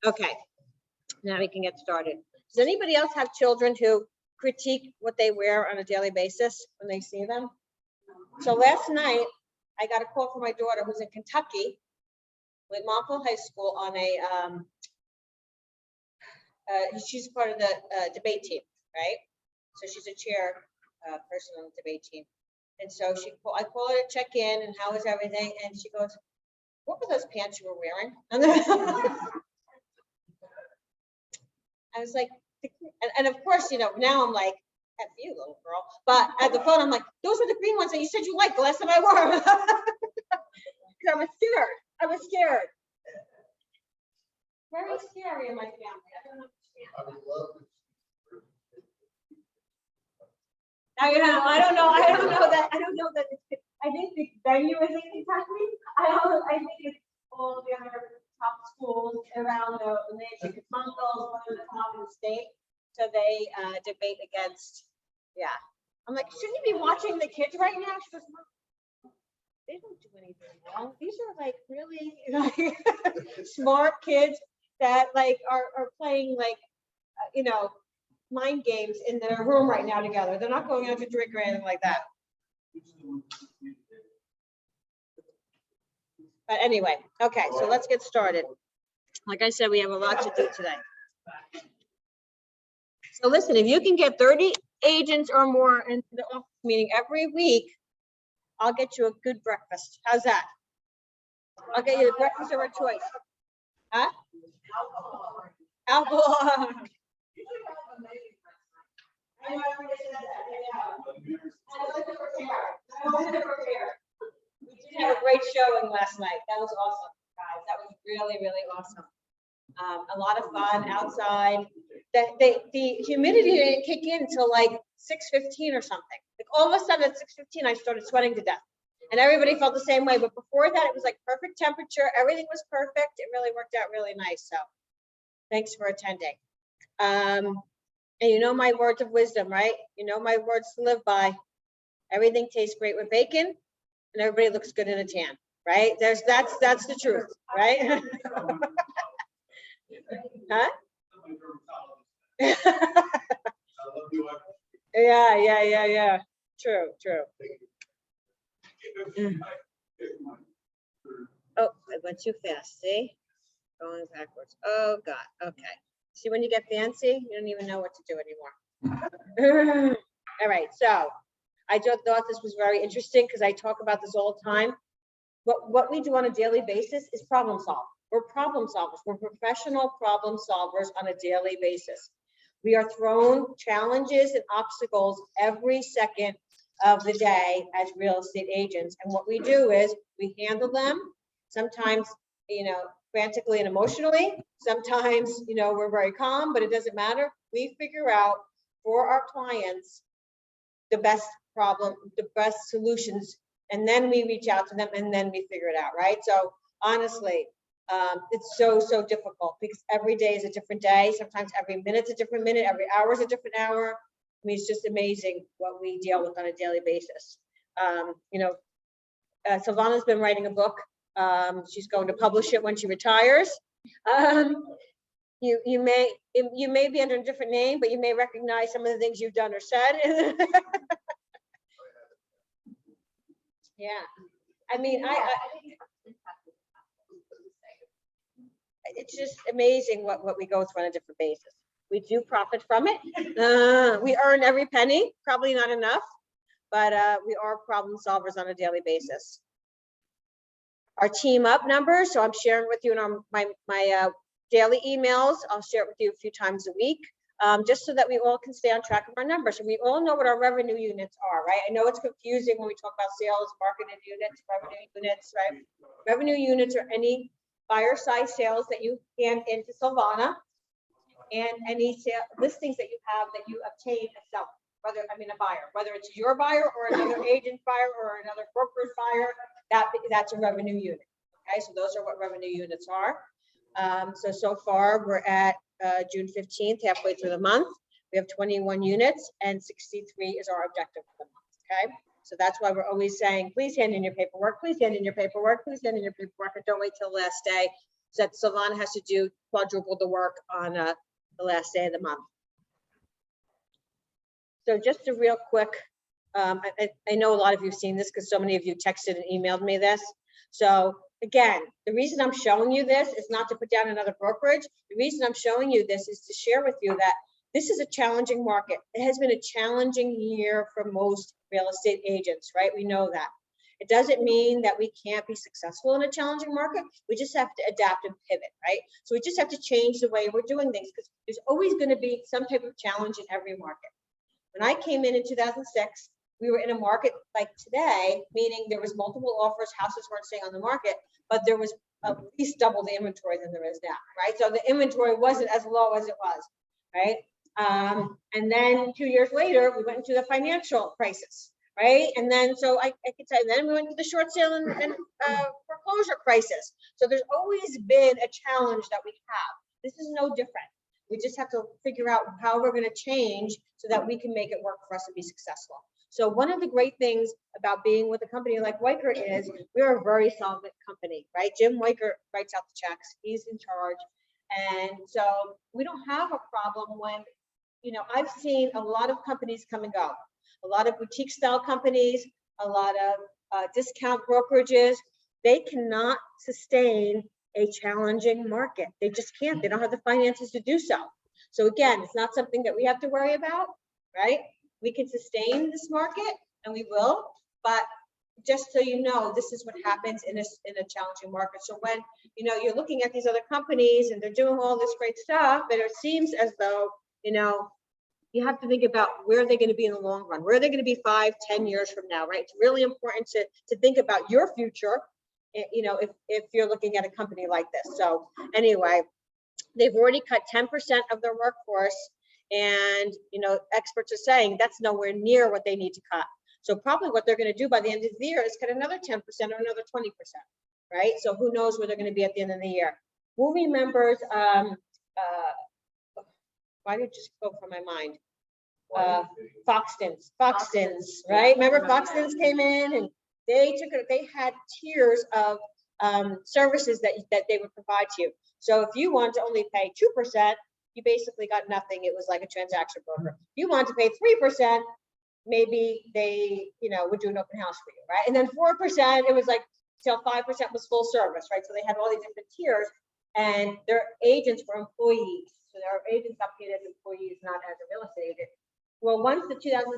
Okay, now we can get started. Does anybody else have children who critique what they wear on a daily basis when they see them? So last night, I got a call from my daughter who's in Kentucky with Montville High School on a, she's part of the debate team, right? So she's a chair person on the debate team. And so I called her to check in and how was everything, and she goes, "What were those pants you were wearing?" I was like, and of course, you know, now I'm like, F you, little girl. But at the phone, I'm like, those were the green ones that you said you liked the last time I wore them. I was scared. I was scared. Very scary in my family. I don't understand. I don't know that. I think the venue is in Kentucky. I think it's all the other top schools around the nation. It's Montville, one of the top in the state. So they debate against. Yeah, I'm like, shouldn't you be watching the kids right now? She goes, "Mom, they don't do anything wrong. These are like really like, smart kids that like are playing like you know, mind games in their room right now together. They're not going out to drink or anything like that." But anyway, okay, so let's get started. Like I said, we have a lot to do today. So listen, if you can get 30 agents or more into the office meeting every week, I'll get you a good breakfast. How's that? I'll get you a breakfast of our choice. Huh? Alcohol. We did have a great showing last night. That was awesome, guys. That was really, really awesome. A lot of fun outside. The humidity didn't kick in until like 6:15 or something. Like all of a sudden at 6:15, I started sweating to death. And everybody felt the same way. But before that, it was like perfect temperature. Everything was perfect. It really worked out really nice. So thanks for attending. And you know my words of wisdom, right? You know my words to live by. Everything tastes great with bacon, and everybody looks good in a tan, right? That's the truth, right? Huh? Yeah. True. Oh, I went too fast. See? Going backwards. Oh God. Okay. See, when you get fancy, you don't even know what to do anymore. All right. So I just thought this was very interesting because I talk about this all the time. What we do on a daily basis is problem solve. We're problem solvers. We're professional problem solvers on a daily basis. We are thrown challenges and obstacles every second of the day as real estate agents. And what we do is we handle them. Sometimes, you know, frantically and emotionally. Sometimes, you know, we're very calm, but it doesn't matter. We figure out for our clients the best problem, the best solutions, and then we reach out to them and then we figure it out, right? So honestly, it's so difficult because every day is a different day. Sometimes every minute's a different minute, every hour is a different hour. I mean, it's just amazing what we deal with on a daily basis. You know, Silvana's been writing a book. She's going to publish it when she retires. You may be under a different name, but you may recognize some of the things you've done or said. Yeah, I mean, it's just amazing what we go through on a different basis. We do profit from it. We earn every penny, probably not enough, but we are problem solvers on a daily basis. Our team up numbers, so I'm sharing with you in my daily emails. I'll share it with you a few times a week, just so that we all can stay on track of our numbers. And we all know what our revenue units are, right? I know it's confusing when we talk about sales, marketing units, revenue units, right? Revenue units are any buyer side sales that you hand into Silvana, and any listings that you have that you obtain a seller, a buyer, whether it's your buyer or another agent's buyer or another broker's buyer, that's a revenue unit. Okay, so those are what revenue units are. So far we're at June 15th, halfway through the month. We have 21 units and 63 is our objective for the month. Okay, So that's why we're always saying, please hand in your paperwork, please hand in your paperwork, please hand in your paperwork, and don't wait till the last day. So that Sylvana has to do quadruple the work on the last day of the month. So just a real quick, I know a lot of you have seen this because so many of you texted and emailed me this. So again, the reason I'm showing you this is not to put down another brokerage. The reason I'm showing you this is to share with you that this is a challenging market. It has been a challenging year for most real estate agents, right? We know that. It doesn't mean that we can't be successful in a challenging market. We just have to adapt and pivot, right? So we just have to change the way we're doing things because there's always going to be some type of challenge in every market. When I came in 2006, we were in a market like today, meaning there was multiple offers, houses weren't staying on the market, but there was at least double the inventory than there is now, right? So the inventory wasn't as low as it was, right? And then 2 years later, we went into the financial crisis, right? And then, so I could say, then we went to the short sale and foreclosure crisis. So there's always been a challenge that we have. This is no different. We just have to figure out how we're going to change so that we can make it work for us to be successful. So one of the great things about being with a company like Weichert is we're a very solvent company, right? Jim Weichert writes out the checks. He's in charge. And so we don't have a problem when, you know, I've seen a lot of companies come and go, a lot of boutique style companies, a lot of discount brokerages. They cannot sustain a challenging market. They just can't. They don't have the finances to do so. So again, it's not something that we have to worry about, right? We can sustain this market and we will, but just so you know, this is what happens in a challenging market. So when, you know, you're looking at these other companies and they're doing all this great stuff, and it seems as though, you know, you have to think about where they're going to be in the long run. Where are they going to be 5, 10 years from now, right? It's really important to think about your future, you know, if you're looking at a company like this. So anyway, they've already cut 10% of their workforce, and, you know, experts are saying that's nowhere near what they need to cut. So probably what they're going to do by the end of the year is cut another 10% or another 20%, right? So who knows where they're going to be at the end of the year. Movie members, why did it just go from my mind? Foxtons, right? Remember Foxtons came in and they had tiers of services that they would provide to you. So if you want to only pay 2%, you basically got nothing. It was like a transaction broker. You want to pay 3%, maybe they, you know, would do an open house for you, right? And then 4%, it was like, till 5% was full service, right? So they had all these different tiers, and their agents were employees. So their agents got paid as employees, not as a real estate agent. Well, once the 2006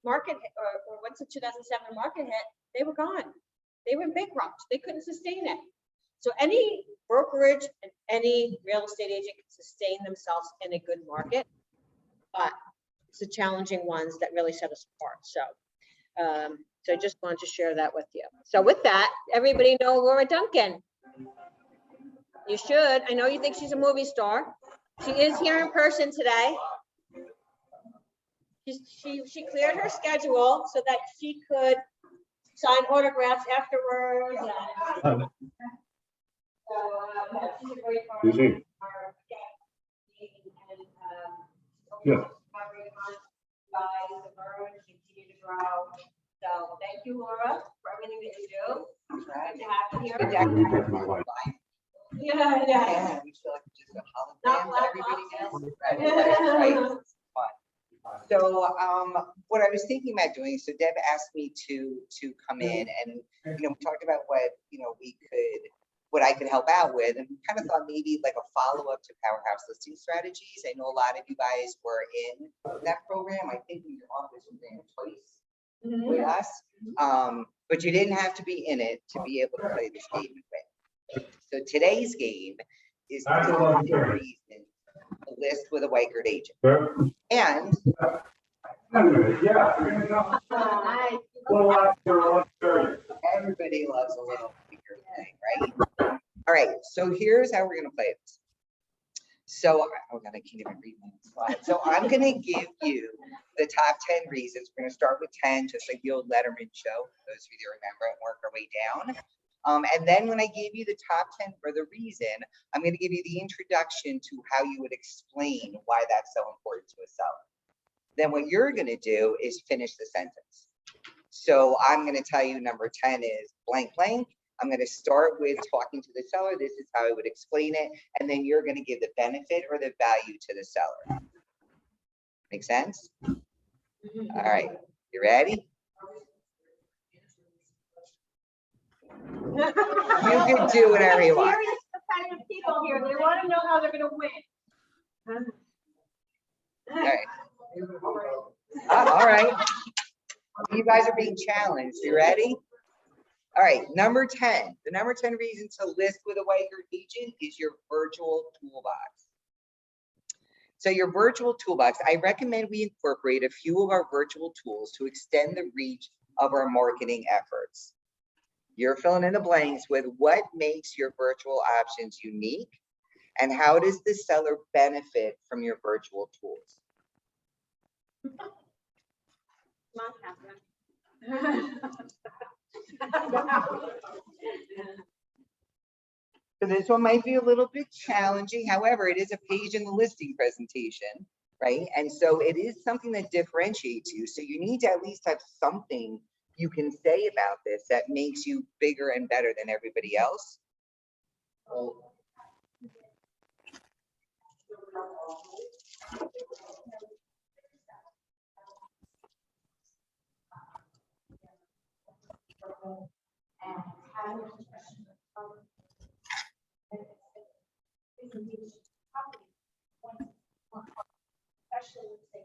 market hit, or once the 2007 market hit, they were gone. They were bankrupt. They couldn't sustain it. So any brokerage and any real estate agent can sustain themselves in a good market, but it's the challenging ones that really set us apart. So, so I just wanted to share that with you. So with that, everybody know Laura Duncan. You should. I know you think she's a movie star. She is here in person today. She cleared her schedule so that she could sign autographs afterwards. And, so she's a great part of our yeah. Continue to grow. So thank you, Laura, for everything that you do. Good to have you here. Yeah. We feel like we're just a Not hologram black that everybody boxes. gets. Right. It's fun. So what I was thinking about doing, so Deb asked me to come in and, you know, we talked about what, you know, what I could help out with, and kind of thought maybe like a follow-up to Powerhouse Listing Strategies. I know a lot of you guys were in that program. I think your office was in twice with us, but you didn't have to be in it to be able to play this game with. So today's game is to list with a Weichert agent. And everybody loves a little Weichert thing, right? All right, so here's how we're gonna play it. So, oh God, I can't even read my slide. So I'm gonna give you the top 10 reasons. We're gonna start with 10, just like the old Letterman show, for those of you that remember, and work our way down. And then when I give you the top 10 for the reason, I'm going to give you the introduction to how you would explain why that's so important to a seller. Then what you're going to do is finish the sentence. So I'm going to tell you number 10 is blank blank. I'm going to start with talking to the seller. This is how I would explain it. And then you're going to give the benefit or the value to the seller. Make sense? All right. You ready? You can do whatever you want. Serious competitive people here. They want to know how they're going to win. All right. All right. You guys are being challenged. You ready? All right. Number 10. The number 10 reason to list with a Weichert agent is your virtual toolbox. So your virtual toolbox, I recommend we incorporate a few of our virtual tools to extend the reach of our marketing efforts. You're filling in the blanks with what makes your virtual options unique and how does the seller benefit from your virtual tools? Come on, Catherine. So this one might be a little bit challenging. However, it is a page in the listing presentation, right? And so it is something that differentiates you. So you need to at least have something you can say about this that makes you bigger and better than everybody else. Especially with say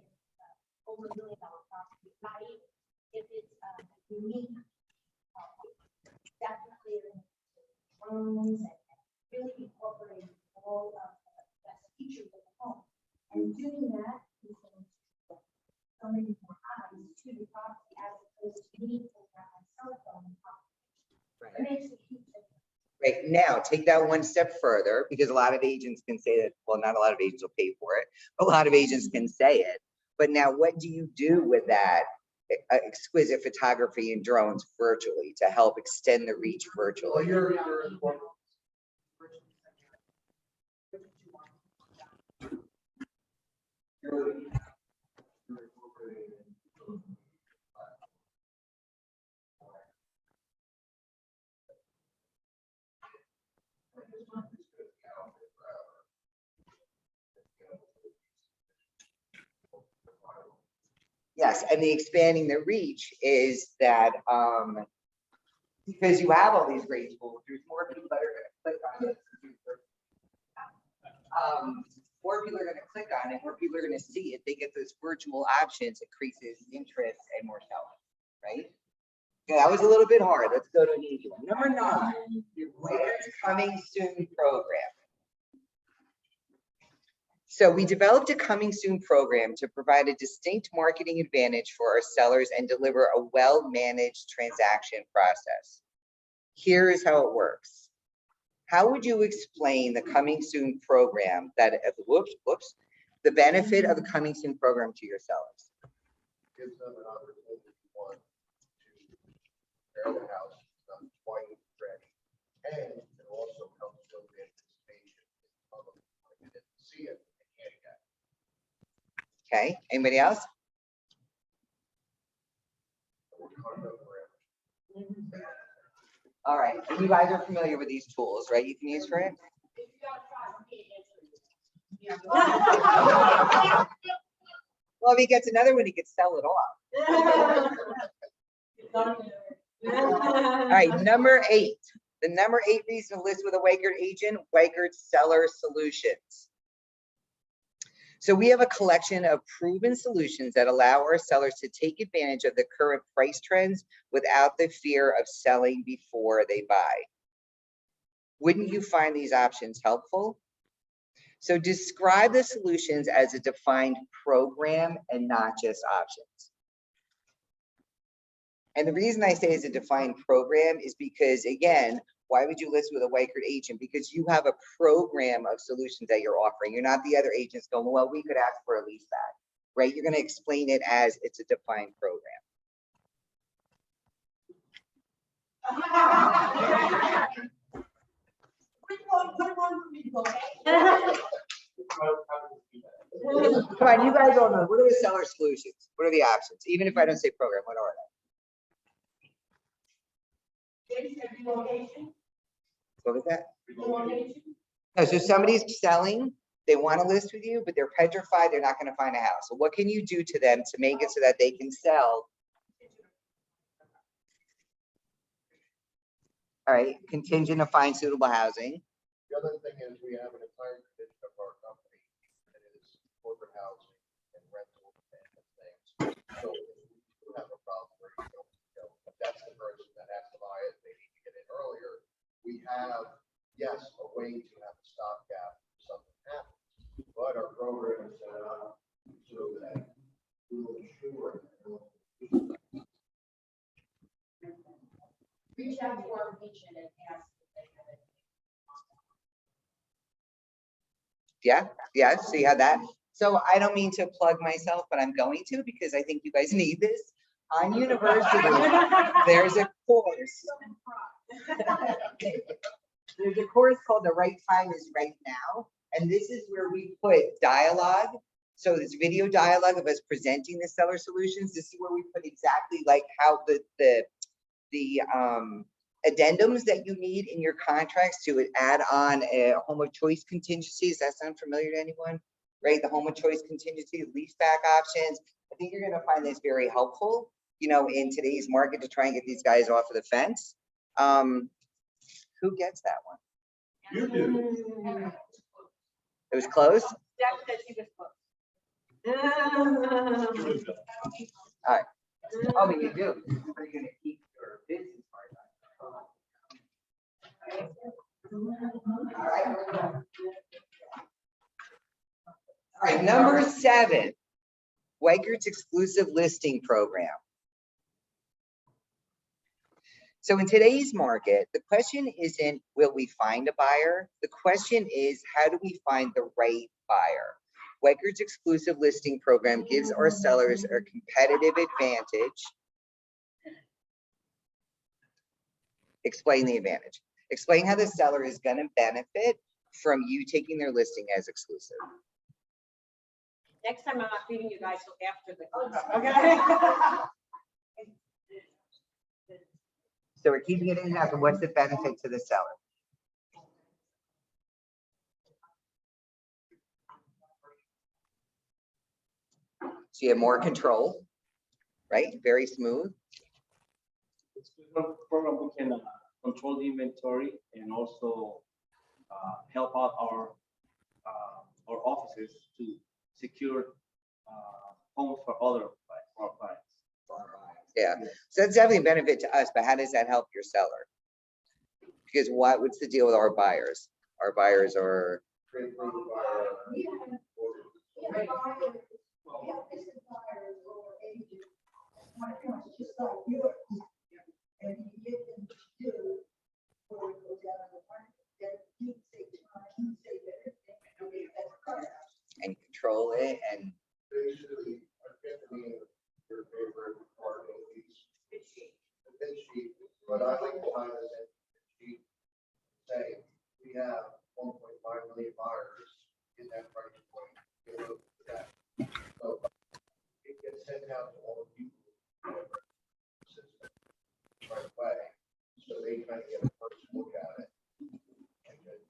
over $1 million property, not even if it's unique. Definitely rooms and really incorporating all of the best features of the home. And doing that is going to so many more eyes to the property as opposed to me pulling out my cell phone. Right. It makes a huge difference. Right, now take that one step further, because a lot of agents can say that, well, not a lot of agents will pay for it. A lot of agents can say it, but now what do you do with that exquisite photography and drones virtually to help extend the reach virtually? Yes, and the expanding the reach is that because you have all these great tools, there's more people that are going to click on it. More people are going to click on it, more people are going to see it. They get those virtual options, increases interest and more sellers, right? Okay, that was a little bit hard. Let's go to an easy one. Number 9, Weichert's coming soon program. So we developed a coming soon program to provide a distinct marketing advantage for our sellers and deliver a well-managed transaction process. Here is how it works. How would you explain the coming soon program that, the benefit of the coming soon program to your sellers? Gives them an opportunity to prepare the house, point ready, and it also helps build the anticipation of them wanting to see it and can't get. Okay, anybody else? All right, and you guys are familiar with these tools, right? You can use for it. Well, if he gets another one, he could sell it off. All right, number 8. The number 8 reason to list with a Weichert agent, Weichert Seller Solutions. So we have a collection of proven solutions that allow our sellers to take advantage of the current price trends without the fear of selling before they buy. Wouldn't you find these options helpful? So describe the solutions as a defined program and not just options. And the reason I say it's a defined program is because, again, why would you list with a Weichert agent? Because you have a program of solutions that you're offering. You're not the other agents going, well, we could ask for a lease back, right? You're going to explain it as it's a defined program. Come on, you guys all know. What are the seller solutions? What are the options? Even if I don't say program, what are they? What was that? No, so somebody's selling, they want to list with you, but they're petrified, they're not going to find a house. So what can you do to them to make it so that they can sell? All right, contingent to find suitable housing. The other thing is we have an entire division of our company that is corporate housing and rental and things. So if we have a problem where if that's the person that has to buy it, they need to get in earlier. We have, yes, a way to have a stopgap if something happens, but our program is set up so that we will ensure that Reach out to our region and ask if they have it. Yeah, see how that, so I don't mean to plug myself, but I'm going to because I think you guys need this. On university, there's a course. There's a course called The Right Time is Right Now. And this is where we put dialogue. So this video dialogue of us presenting the seller solutions. This is where we put exactly like how the addendums that you need in your contracts to add on a home of choice contingency. Does that sound familiar to anyone? Right, the home of choice contingency, lease back options. I think you're gonna find this very helpful, you know, in today's market to try and get these guys off of the fence. Who gets that one? you do. It was close? Deb said she was close. All right. Oh, but you do. Are you gonna keep your business part? All right. All right, number 7, Weichert's exclusive listing program. So in today's market, the question isn't, will we find a buyer? The question is, how do we find the right buyer? Weichert's exclusive listing program gives our sellers a competitive advantage. Explain the advantage. Explain how the seller is going to benefit from you taking their listing as exclusive. Next time I'm not feeding you guys till after the, okay? So we're keeping it in-house, and what's the benefit to the seller? So you have more control, right? Very smooth. It's a program we can control the inventory and also help out our offices to secure homes for our clients. Yeah, so that's definitely a benefit to us, but how does that help your seller? Because what's the deal with our buyers? Our buyers are, and control it and Basically, I can't mean your favorite part of these. The bid sheet, but I like to find this in the sheet. Say, we have 1.5 million buyers in that price point. You look at that. So it gets sent out to all the people. System right away, so they kind of get a first look at it. And then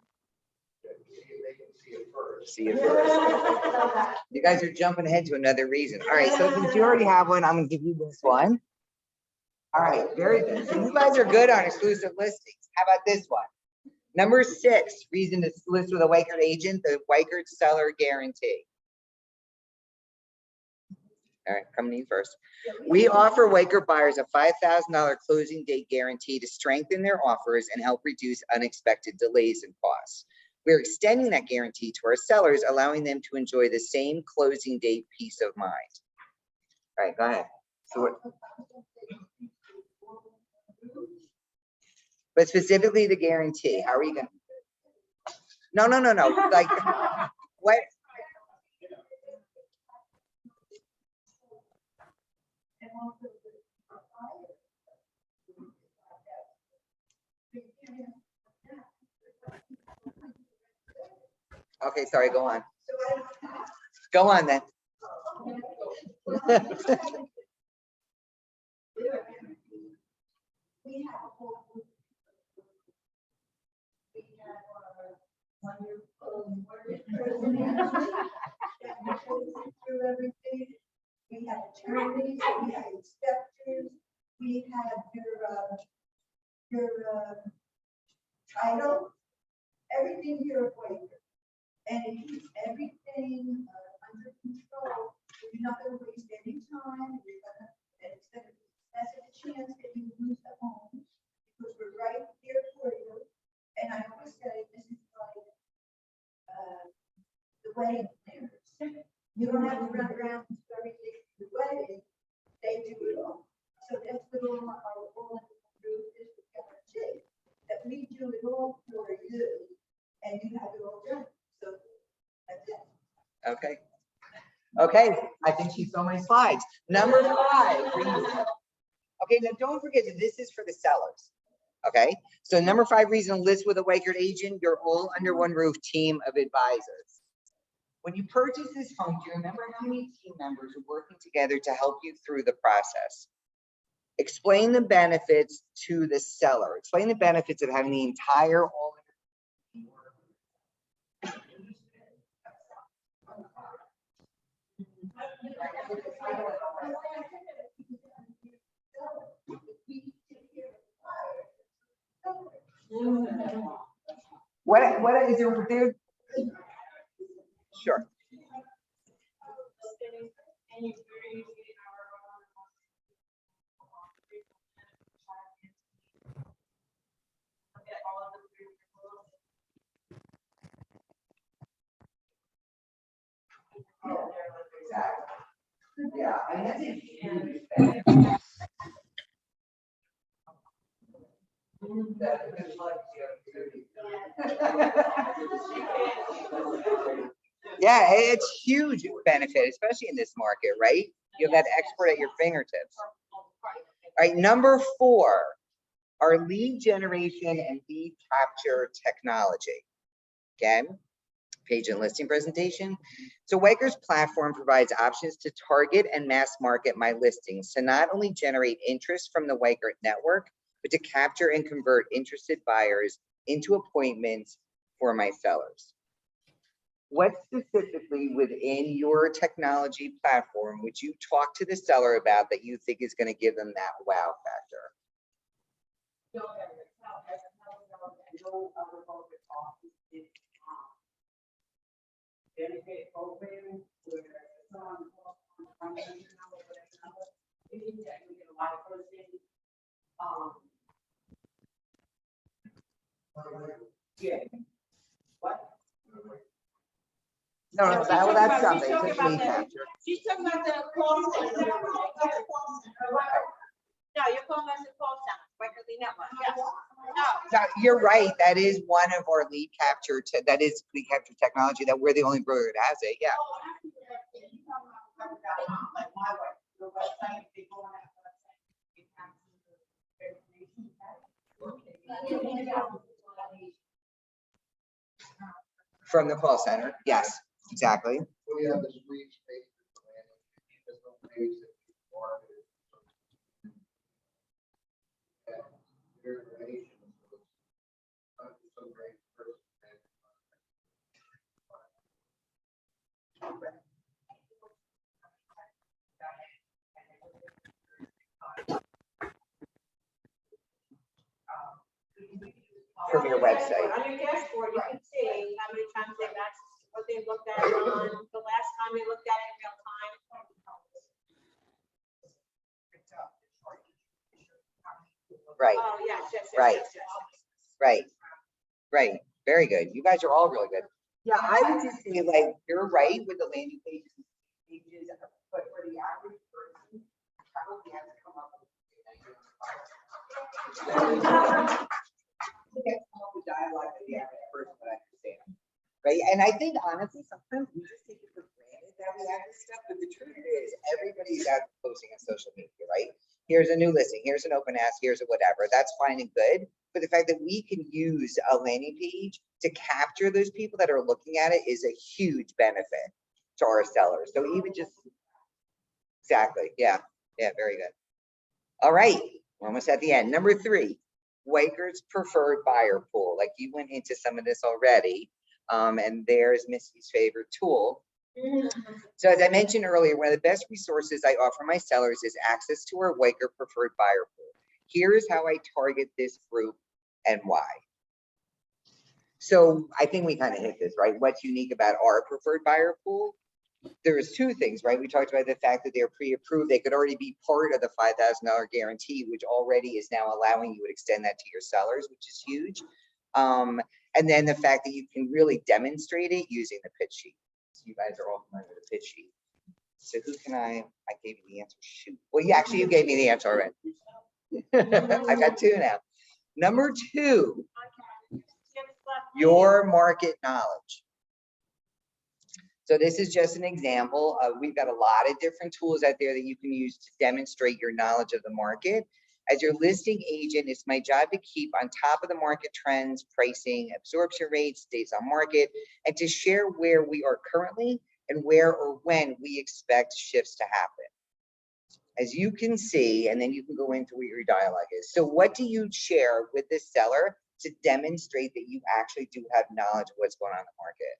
see if they can see it first. see it first. You guys are jumping ahead to another reason. All right, so since you already have one, I'm gonna give you this one. All right, very good. So you guys are good on exclusive listings. How about this one? Number 6, reason to list with a Weichert agent, the Weichert seller guarantee. All right, coming to you first. We offer Weichert buyers a $5,000 closing date guarantee to strengthen their offers and help reduce unexpected delays and costs. We're extending that guarantee to our sellers, allowing them to enjoy the same closing date peace of mind. All right, go ahead. So what, but specifically the guarantee, how are you gonna? No. Like what? Okay, sorry, go on. Go on then. We have a whole group of your phone, that you can sit through everything. We have attorneys, we have inspectors, we have your title, everything here at Weichert. And it keeps everything under control. You're not gonna waste any time, and it's gonna be less of a chance that you lose the home, because we're right here for you. And I always say, this is like, the wedding planners. You don't have to run around and do everything for the wedding, they do it all. So that's what all our group is guarantee, that we do it all for you, and you have it all done. So that's it. Okay. Okay, I think she saw my slides. Number 5. Okay, now don't forget that this is for the sellers. Okay, so number 5 reason to list with a Weichert agent, you're all under one roof team of advisors. When you purchase this home, do you remember how many team members are working together to help you through the process? Explain the benefits to the seller. Explain the benefits of having the entire all. What is there? Sure. Yeah, I mean, that's a huge benefit. Yeah, it's huge benefit, especially in this market, right? You have that expert at your fingertips. All right, number 4, our lead generation and lead capture technology. Again, page and listing presentation. So Weichert's platform provides options to target and mass market my listings to not only generate interest from the Weichert network, but to capture and convert interested buyers into appointments for my sellers. What specifically within your technology platform would you talk to the seller about that you think is going to give them that wow factor? Benefit program where someone yeah. What? No, that's something. Just lead capture. She's talking about the call center. No, you're calling us a call center, Weichert Network, yes. No. Now, you're right. That is one of our lead capture. That is lead capture technology. That we're the only broker that has it. Yeah. From the call center. Yes, exactly. We have this free space. There's no place that you want it. And your information is so great person. From your website. On your dashboard, you can see how many times they've accessed what they looked at on the last time they looked at it in real time. Right. Oh, yes, yes, yes, Right. yes, yes. Right. Right. Very good. You guys are all really good. Yeah, I would just say like you're right with the landing pages, but for the average person, probably has to come up with dialogue that the average person would understand. Right. And I think honestly, sometimes we just take it for granted that we have this stuff, but the truth is everybody's out posting on social media, right? Here's a new listing, here's an open ask, here's a whatever. That's fine and good. But the fact that we can use a landing page to capture those people that are looking at it is a huge benefit to our sellers. So even just, exactly, yeah, very good. All right, we're almost at the end. Number 3, Weichert's preferred buyer pool. Like you went into some of this already. And there's Missy's favorite tool. So as I mentioned earlier, one of the best resources I offer my sellers is access to our Weichert preferred buyer pool. Here's how I target this group and why. So I think we kind of hit this, right? What's unique about our preferred buyer pool? There's two things, right? We talked about the fact that they're pre-approved. They could already be part of the $5,000 guarantee, which already is now allowing you to extend that to your sellers, which is huge. And then the fact that you can really demonstrate it using the pitch sheet. So you guys are all familiar with the pitch sheet. So who can I gave you the answer, shoot. Well, you gave me the answer already. I got two now. Number two, your market knowledge. So this is just an example of, we've got a lot of different tools out there that you can use to demonstrate your knowledge of the market. As your listing agent, it's my job to keep on top of the market trends, pricing, absorption rates, days on market, and to share where we are currently and where or when we expect shifts to happen. As you can see, and then you can go into what your dialogue is. So what do you share with the seller to demonstrate that you actually do have knowledge of what's going on in the market?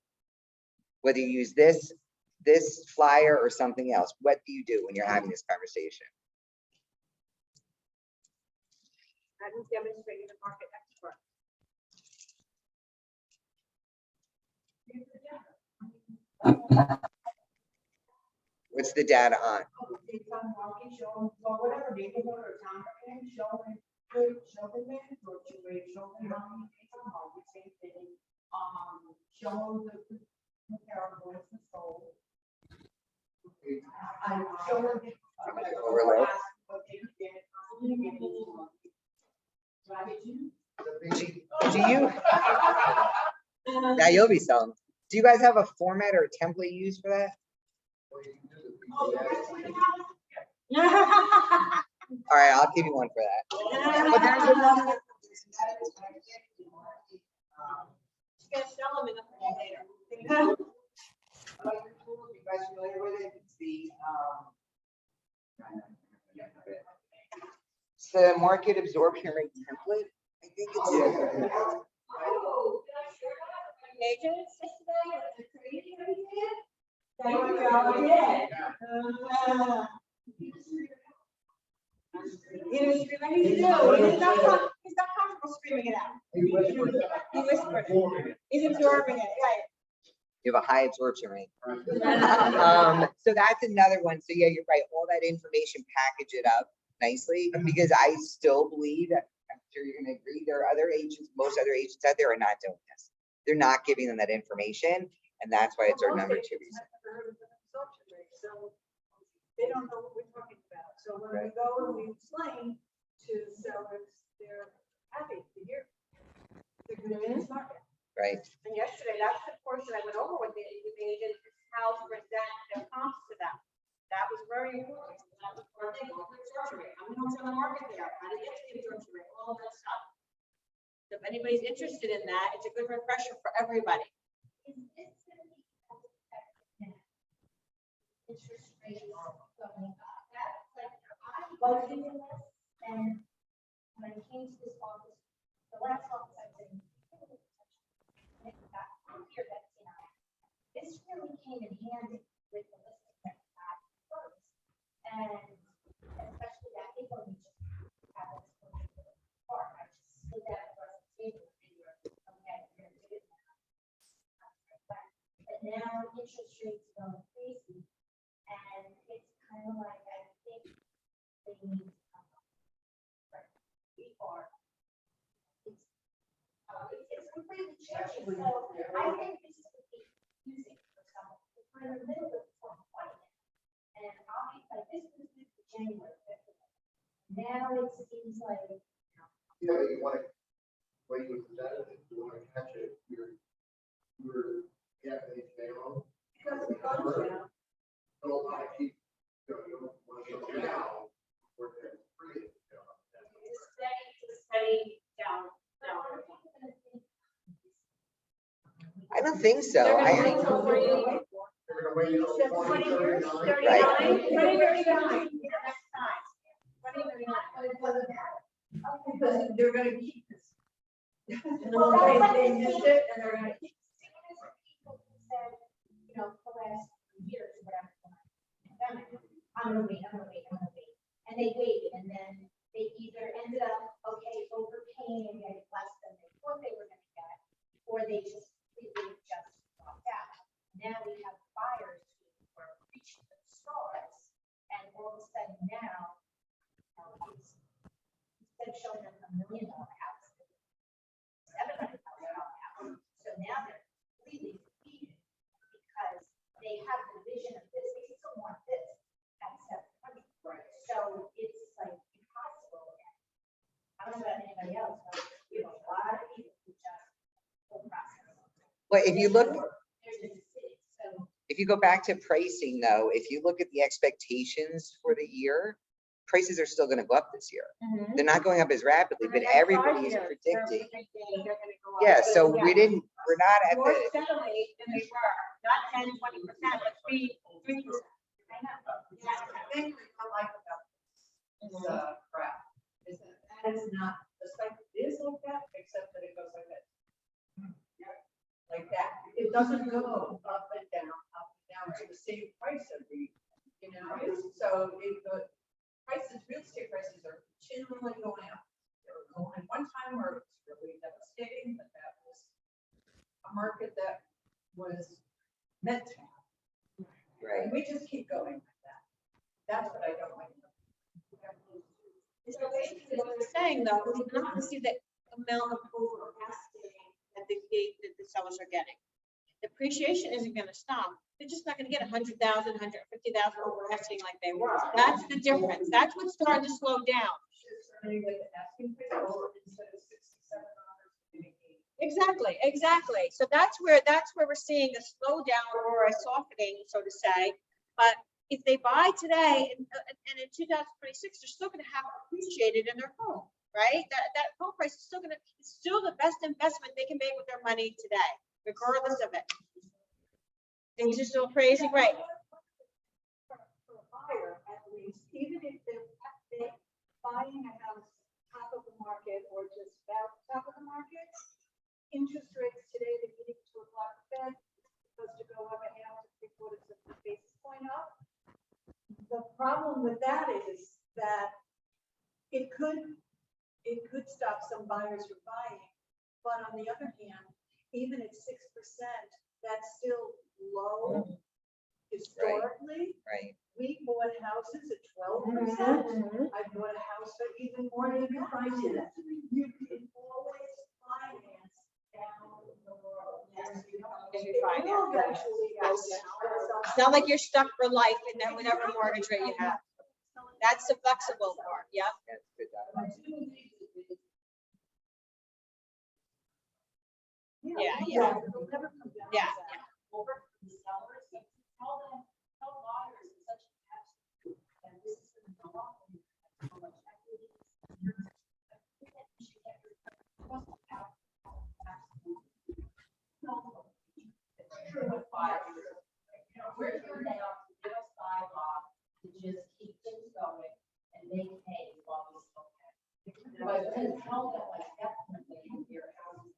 Whether you use this flyer or something else, what do you do when you're having this conversation? I'm demonstrating the market expert. What's the data on? It's on market, show, or whatever neighborhood or town, show them absorption rate, show them how many days on market, same thing. Show the comparables and sold. I show them. Overload. What they did. Do you? Now you'll be selling. Do you guys have a format or a template you use for that? All right, I'll give you one for that. But there's another. You guys familiar with it? It's the market absorption rate template. I think it's. Agents yesterday? He's not comfortable screaming it out. He whispered it. He's absorbing it, right? You have a high absorption rate. So that's another one. So yeah, you're right. All that information, package it up nicely, because I still believe that, I'm sure you're gonna agree, there are other agents, most other agents out there are not doing this. They're not giving them that information, and that's why it's our number 2 reason. So they don't know what we're talking about. So when we go and we explain to sellers, they're happy to hear. They're good in this market. Right. And yesterday, that's the portion I went over with the agent, is how to present their comps to them. That was very important. That was part of the absorption rate. How many homes on the market there? How to get to the absorption rate, all of that stuff. So if anybody's interested in that, it's a good refresher for everybody. Interest rates going up. That's like, I was doing this, and when I came to this office, the last office I was in, this really came in handy with the listing that we had first. And especially that people need to have this part. I just slid that across the table. Okay, you're gonna do it now. But now interest rates are going crazy. And it's kind of like, I think they need to come up. Right. We are. It's completely changing. So I think this is what they using for someone. We're in the middle of some fight. And I'll be like, this was January 5th. Now it seems like. Yeah, but you want to, when you present it, you want to catch it, you're getting it down. Don't want to keep, you don't want to go down, or it's free. It's steady down. I don't think so. They're I gonna wait till 40. They're gonna wait till 2039. 2039. Next time. 2039. But it doesn't matter. Because they're gonna keep this. Well, that's like They missed it, and they're gonna keep. said, you know, for the last years, whatever, pandemic, I'm gonna wait. And they waited, and then they either ended up, okay, overpaying and getting less than they thought they were gonna get, or they just completely just dropped out. Now we have buyers who are reaching the stars, and all of a sudden now, it's, instead of showing them $1 million house, $700,000 house. So now they're completely defeated because they have the vision of this, they still want this at 700. Right. So it's like impossible again. I don't know about anybody else, but you know, a lot of people who just whole process. Well, if you look, There's a city, so if you go back to pricing though, if you look at the expectations for the year, prices are still gonna go up this year. They're not going up as rapidly, but everybody is predicting. Yeah, so we're not at More the, steadily than they were, not 10, 20%, but 3%. I know. The thing I like about this, crap, is that is not, the site is like that, except that it goes like that. Like that, it doesn't go up and down to the same price every, you know, so if the prices, real estate prices are continually going up. They were going one time where it was really devastating, but that was a market that was meant to happen. right, And we just keep going like that. That's what I don't like. So basically what they're saying though, is you're not gonna see the amount of overinvesting that the sellers are getting. Depreciation isn't gonna stop. They're just not gonna get 100,000, 150,000 overinvesting like they were. That's the difference. That's what's starting to slow down. Starting with the asking price or instead of $67. Exactly. So that's where we're seeing a slowdown or a softening, so to say. But if they buy today and in 2026, they're still gonna have appreciated in their home, right? That home price is still it's still the best investment they can make with their money today, regardless of it. Things are still crazy, right? For a buyer, at least, even if they're buying a house top of the market or just about top of the market, interest rates today, they're getting to a block of Fed, supposed to go up a half to 3/4 of a basis point up. The problem with that is that it could stop some buyers from buying, but on the other hand, even at 6%, that's still low historically. right. We bought houses at 12%. I bought a house for even more than you find it. You can always finance down the road. Yes, you It finance, will yes. eventually go down. It's not like you're stuck for life in that whatever mortgage rate you have. That's the flexible part, yeah. That's good. Yeah. It'll never come down. Yeah. Over the sellers, tell buyers in such a fast, and this is going to go up. And how much equity. We're here now to give us bylaw to just keep things going and make hay while we still can. But then tell them like definitely your house.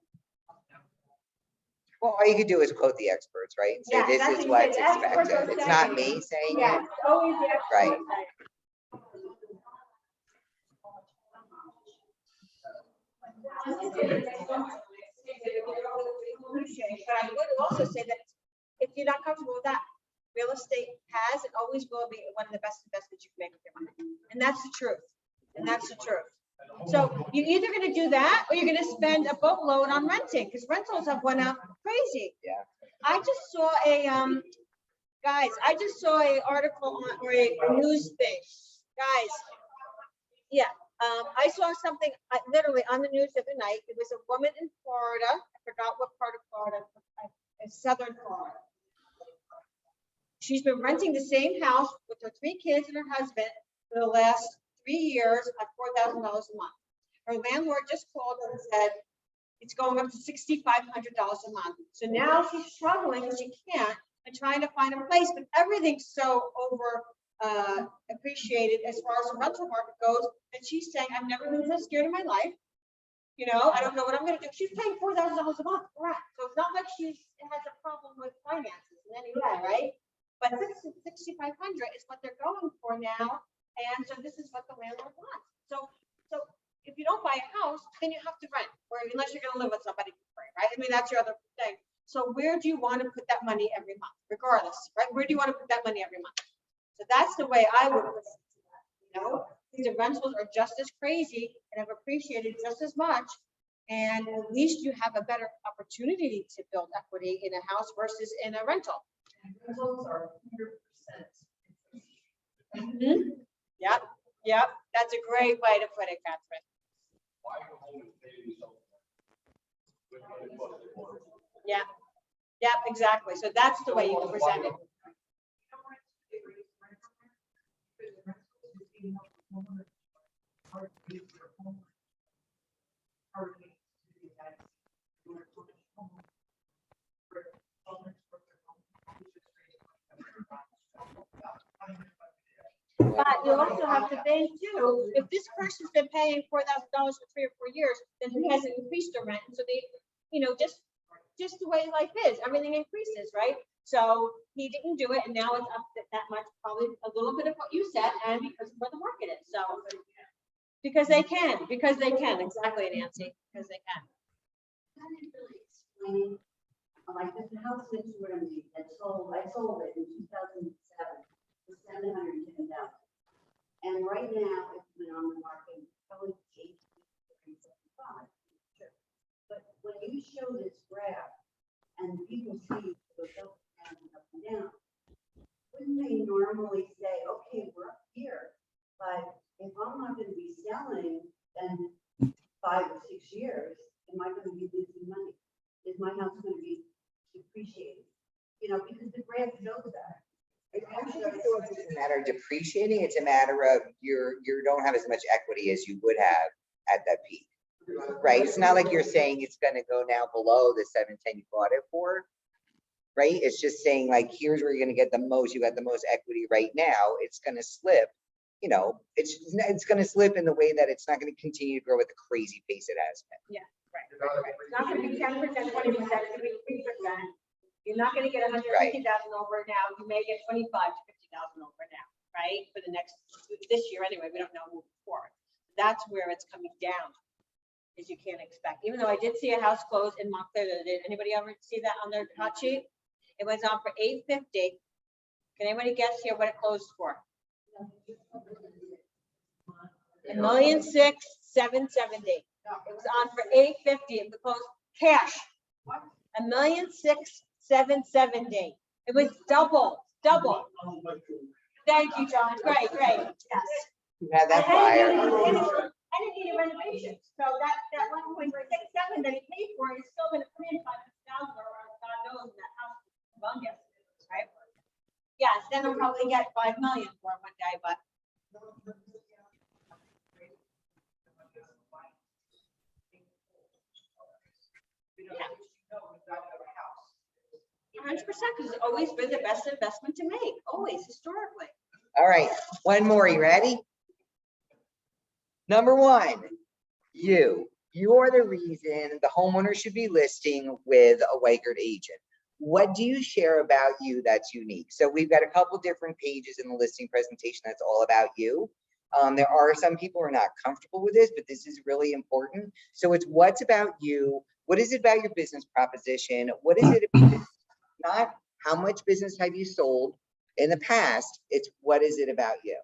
Well, all you could do is quote the experts, right? And say, Yeah, this that's is what what's you said. Experts are expected. It's not saying me saying Yeah, it. it's always the experts Right. saying. But I would also say that if you're not comfortable with that, real estate has and always will be one of the best investments you can make with your money. And that's the truth. So you're either gonna do that or you're gonna spend a boatload on renting, because rentals have went up crazy. Yeah. I just saw guys, I just saw an article on, or a news thing, guys. Yeah, I saw something literally on the news the other night. It was a woman in Florida. I forgot what part of Florida, southern Florida. She's been renting the same house with her 3 kids and her husband for the last 3 years at $4,000 a month. Her landlord just called her and said it's going up to $6,500 a month. So now she's struggling because she can't and trying to find a place, but everything's so over appreciated as far as the rental market goes. And she's saying, I've never been so scared in my life. You know, I don't know what I'm gonna do. She's paying $4,000 a month, correct? So it's not like has a problem with finances in any way, right? But this is 6,500 is what they're going for now, and so this is what the landlord wants. So if you don't buy a house, then you have to rent, or unless you're gonna live with somebody for free, right? I mean, that's your other thing. So where do you want to put that money every month, regardless, right? Where do you want to put that money every month? So that's the way I would put it. You know, the rentals are just as crazy and have appreciated just as much. And at least you have a better opportunity to build equity in a house versus in a rental. Rentals are 100%. Yep. That's a great way to put it, Catherine. Yeah, exactly. So that's the way you can present it. But you also have to think too, if this person's been paying $4,000 for 3 or 4 years, then he hasn't increased the rent. And so they, just the way life is, everything increases, right? So he didn't do it, and now it's up that much, probably a little bit of what you said, and because of where the market is. So because they can, exactly, Nancy, because they can. That didn't really explain, like this house next door to me that I sold it in 2007 for $710,000. And right now it's been on the market probably $875. But when you show this graph and people see the up and down, wouldn't they normally say, okay, we're up here, but if I'm not going to be selling in 5 or 6 years, am I going to be losing money? Is my house going to be depreciating? You know, because the graph shows that. It's a matter of depreciating. It's a matter of you don't have as much equity as you would have at that peak, right? It's not like you're saying it's going to go now below the 710 you bought it for, right? It's just saying like, here's where you're going to get the most. You got the most equity right now. It's going to slip. You know, it's going to slip in the way that it's not going to continue to grow at the crazy pace it has been. Yeah, right. It's not going to be 10%, 20%. It's going to be 3%. You're not going to get 150,000 over now. You may get 25 to 50,000 over now, right? For the this year anyway. We don't know moving forward. That's where it's coming down, as you can't expect. Even though I did see a house close in Montclair. Did anybody ever see that on their hot sheet? It was on for $850. Can anybody guess here what it closed for? $1,667,770. It was on for $850. It closed cash. $1,667,770. It was double. Thank you, John. Great. Yes. You had that fire. And it needed renovation. So that 1.67 that he paid for is still going to come in 5,000 or God knows that house is humongous, right? Yes, then we'll probably get 5 million for it one day, but. Yeah. 100%, because it's always been the best investment to make, always, historically. All right, one more. You ready? Number 1, you're the reason the homeowner should be listing with a Weichert agent. What do you share about you that's unique? So we've got a couple different pages in the listing presentation that's all about you. There are some people who are not comfortable with this, but this is really important. So it's what's about you. What is it about your business proposition? What is it about, not how much business have you sold in the past? It's what is it about you?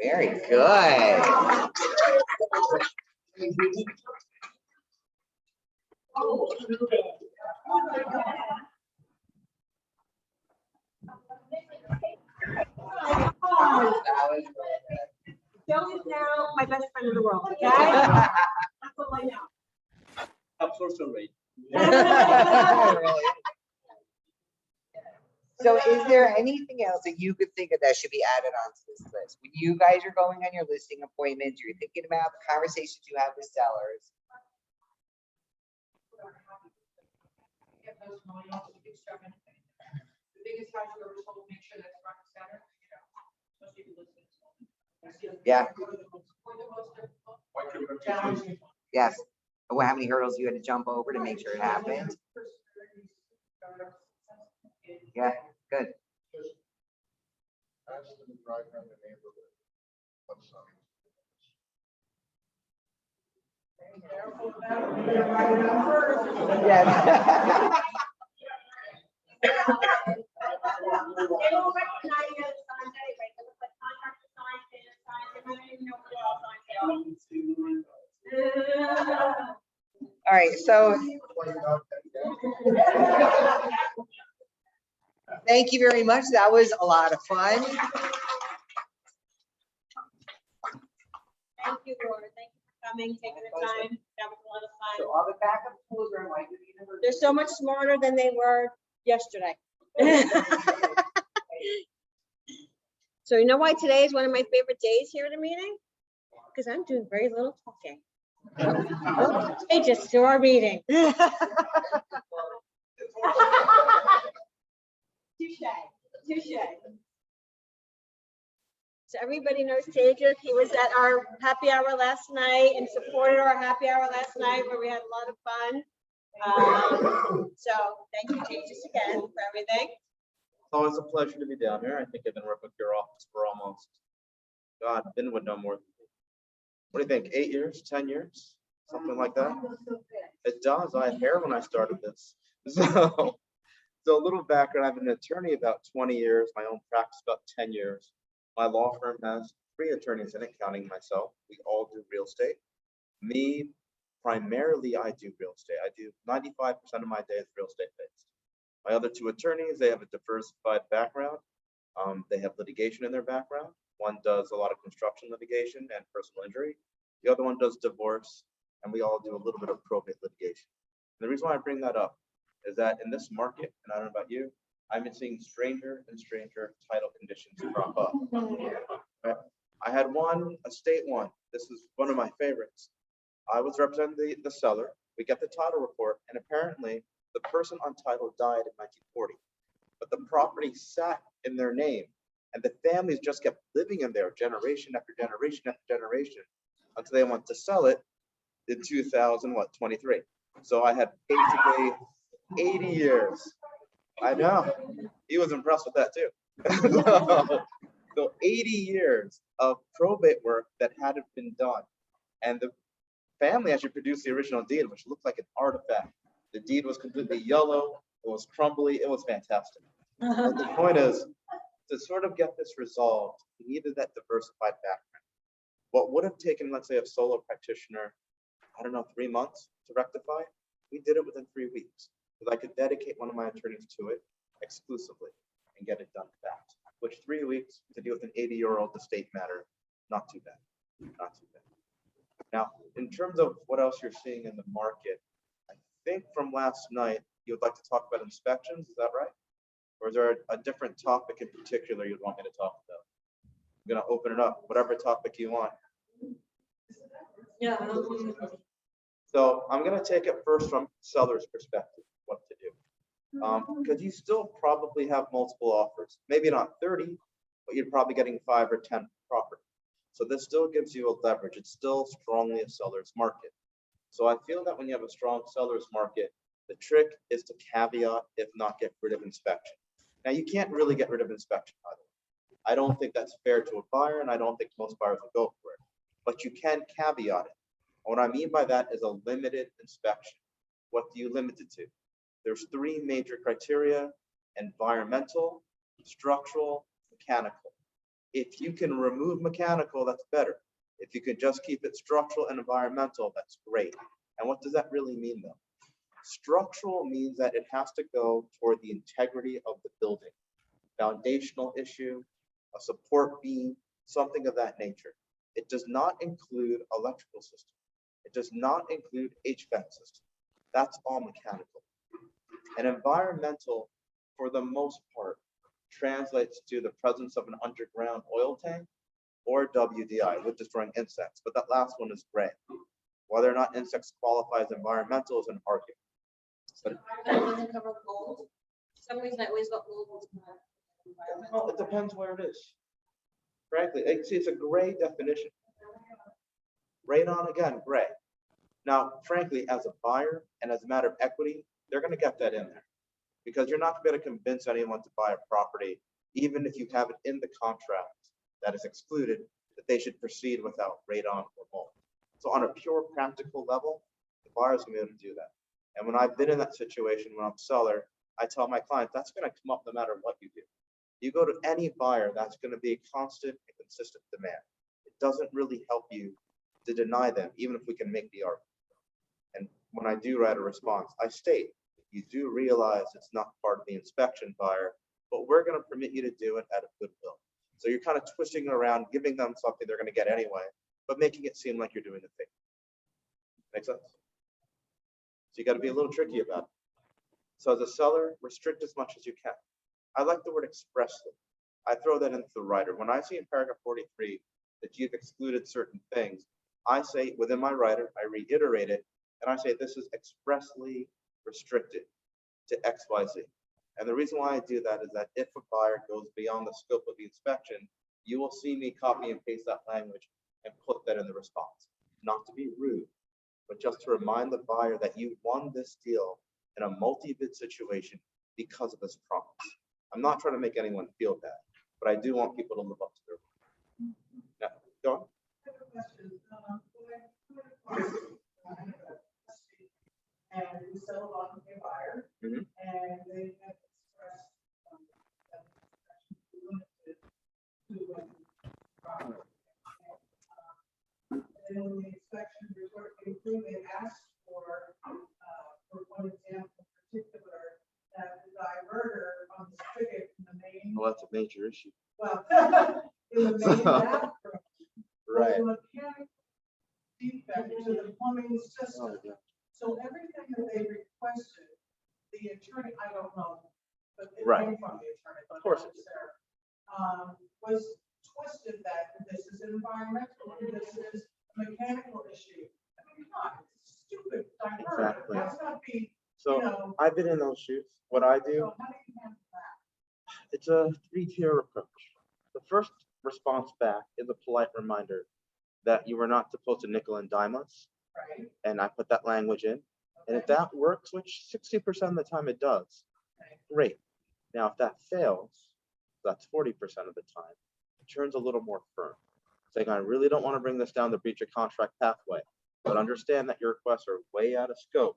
Very good. was really good. Joe is now my best friend in the world, okay? That's all I know. Absorption rate. Really. So is there anything else that you could think of that should be added onto this list? When you guys are going on your listing appointments, you're thinking about the conversations you have with sellers. Get those money off the big stuff and the biggest house you ever sold, make sure that's front and center, you know, especially if you listen to someone. That's the other thing. Yeah. Or the most difficult. Challenging. Yes. Well, how many hurdles you had to jump over to make sure it happened? Yeah, good. Just ask them to drive around the neighborhood. What signs? Careful about it. You gotta write it down first. Yeah. They won't recognize you as a sign anyway, they look like contractor signs, tenant signs, they don't even know what all signs they are. All right, so thank you very much. That was a lot of fun. Thank you, Laura. Thank you for coming, taking the time. That was a lot of So fun. all the backup tools are in like. They're so much smarter than they were yesterday. So you know why today is one of my favorite days here at a meeting? Because I'm doing very little talking. Tejas to our meeting. Touche, touche. So everybody knows Tejas. He was at our happy hour last night and supported our happy hour last night where we had a lot of fun. So thank you, Tejas, again for everything. It's always a pleasure to be down here. I think I've been working with your office for almost, God, Ben would know more than me. What do you think, 8 years, 10 years, something like that? It does. I had hair when I started this. So a little background, I've been an attorney about 20 years, my own practice about 10 years. My law firm has 3 attorneys in it, counting myself. We all do real estate. Me, primarily, I do real estate. I do 95% of my day is real estate based. My other 2 attorneys, they have a diversified background. They have litigation in their background. One does a lot of construction litigation and personal injury. The other one does divorce, and we all do a little bit of probate litigation. And the reason why I bring that up is that in this market, and I don't know about you, I've been seeing stranger and stranger title conditions crop up. Right? I had a state one. This is one of my favorites. I was representing the seller. We get the title report, and apparently the person on title died in 1940, but the property sat in their name, and the families just kept living in there generation after generation after generation until they went to sell it in 2023. So I had basically 80 years. I know. He was impressed with that too. So 80 years of probate work that hadn't been done. And the family actually produced the original deed, which looked like an artifact. The deed was completely yellow. It was crumbly. It was fantastic. But the point is, to sort of get this resolved, we needed that diversified background. What would have taken, let's say, a solo practitioner, I don't know, 3 months to rectify, we did it within 3 weeks. Because I could dedicate one of my attorneys to it exclusively and get it done fast. Which 3 weeks to deal with an 80-year-old estate matter, not too bad, not too bad. Now, in terms of what else you're seeing in the market, I think from last night, you would like to talk about inspections, is that right? Or is there a different topic in particular you'd want me to talk about? I'm gonna open it up, whatever topic you want. Yeah. So I'm gonna take it first from seller's perspective, what to do. Because you still probably have multiple offers, maybe not 30, but you're probably getting 5 or 10 property. So this still gives you a leverage. It's still strongly a seller's market. So I feel that when you have a strong seller's market, the trick is to caveat, if not get rid of inspection. Now you can't really get rid of inspection, by the way. I don't think that's fair to a buyer, and I don't think most buyers will go for it. But you can caveat it. What I mean by that is a limited inspection. What do you limit it to? There's 3 major criteria: environmental, structural, mechanical. If you can remove mechanical, that's better. If you can just keep it structural and environmental, that's great. And what does that really mean though? Structural means that it has to go toward the integrity of the building. Foundational issue, a support beam, something of that nature. It does not include electrical system. It does not include HVAC system. That's all mechanical. And environmental, for the most part, translates to the presence of an underground oil tank or WDI with destroying insects. But that last one is gray. Whether or not insects qualify as environmental is an argument. But Environmental doesn't cover mold. For some reason, I always got mold was environmental. well, it depends where it is. Frankly, see, it's a gray definition. Radon, again, gray. Now, frankly, as a buyer and as a matter of equity, they're going to get that in there because you're not going to convince anyone to buy a property, even if you have it in the contract that is excluded, that they should proceed without radon or mold. So on a pure practical level, the buyer's going to be able to do that. And when I've been in that situation, when I'm a seller, I tell my clients, that's going to come up no matter what you do. You go to any buyer, that's going to be a constant and consistent demand. It doesn't really help you to deny them, even if we can make the argument. And when I do write a response, I state, you do realize it's not part of the inspection buyer, but we're going to permit you to do it at a goodwill. So you're kind of twisting around, giving them something they're going to get anyway, but making it seem like you're doing the thing. Make sense? So you got to be a little tricky about it. So as a seller, restrict as much as you can. I like the word expressly. I throw that into the writer. When I see in paragraph 43 that you've excluded certain things, I say within my writer, I reiterate it, and I say this is expressly restricted to X, Y, Z. And the reason why I do that is that if a buyer goes beyond the scope of the inspection, you will see me copy and paste that language and put that in the response. Not to be rude, but just to remind the buyer that you won this deal in a multi-bid situation because of this promise. I'm not trying to make anyone feel bad, but I do want people to live up to their word. Now, go on. And we sell a lot to a buyer, Mhm. and they have expressed that inspection limited to property. And then when the inspection report came through, they asked for one example in particular, that the diverter on the spigot in the main, Well, that's a major issue. well, in the main bathroom. Right. Was a mechanical defect to the plumbing system. Oh, yeah. So everything that they requested, the attorney, I don't know, but it Right. came from the attorney. Of course it was twisted that this is environmental, and this is a mechanical issue. I mean, come on, it's stupid. Diverter. Exactly. That's not be, you So know. I've been in those shoes. What I do, So how do you handle that? it's a three-tier approach. The first response back is a polite reminder that you are not supposed to nickel and dime us. Right? And I put that language in. And if that works, which 60% of the time it does, great. Now, if that fails, that's 40% of the time, it turns a little more firm. Saying, I really don't want to bring this down the breach of contract pathway, but understand that your requests are way out of scope.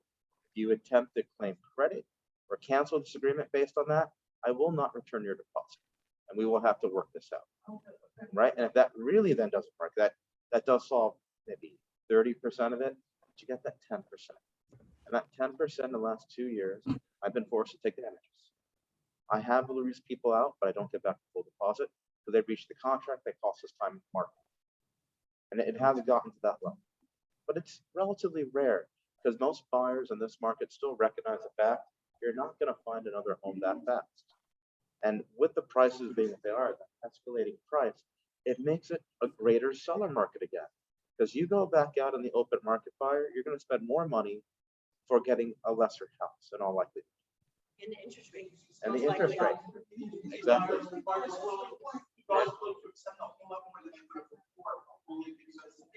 If you attempt to claim credit or cancel this agreement based on that, I will not return your deposit. And we will have to work this out. Right? And if that really then doesn't work, that does solve maybe 30% of it, but you get that 10%. And that 10% in the last 2 years, I've been forced to take damages. I have released people out, but I don't get back the full deposit because they breached the contract, they cost us time in the market. And it hasn't gotten to that level. But it's relatively rare because most buyers in this market still recognize the fact you're not going to find another home that fast. And with the prices being what they are, that escalating price, it makes it a greater seller market again. Because you go back out in the open market buyer, you're going to spend more money for getting a lesser house in all likelihood. And the interest rate. And the most likely interest rate. up. Exactly.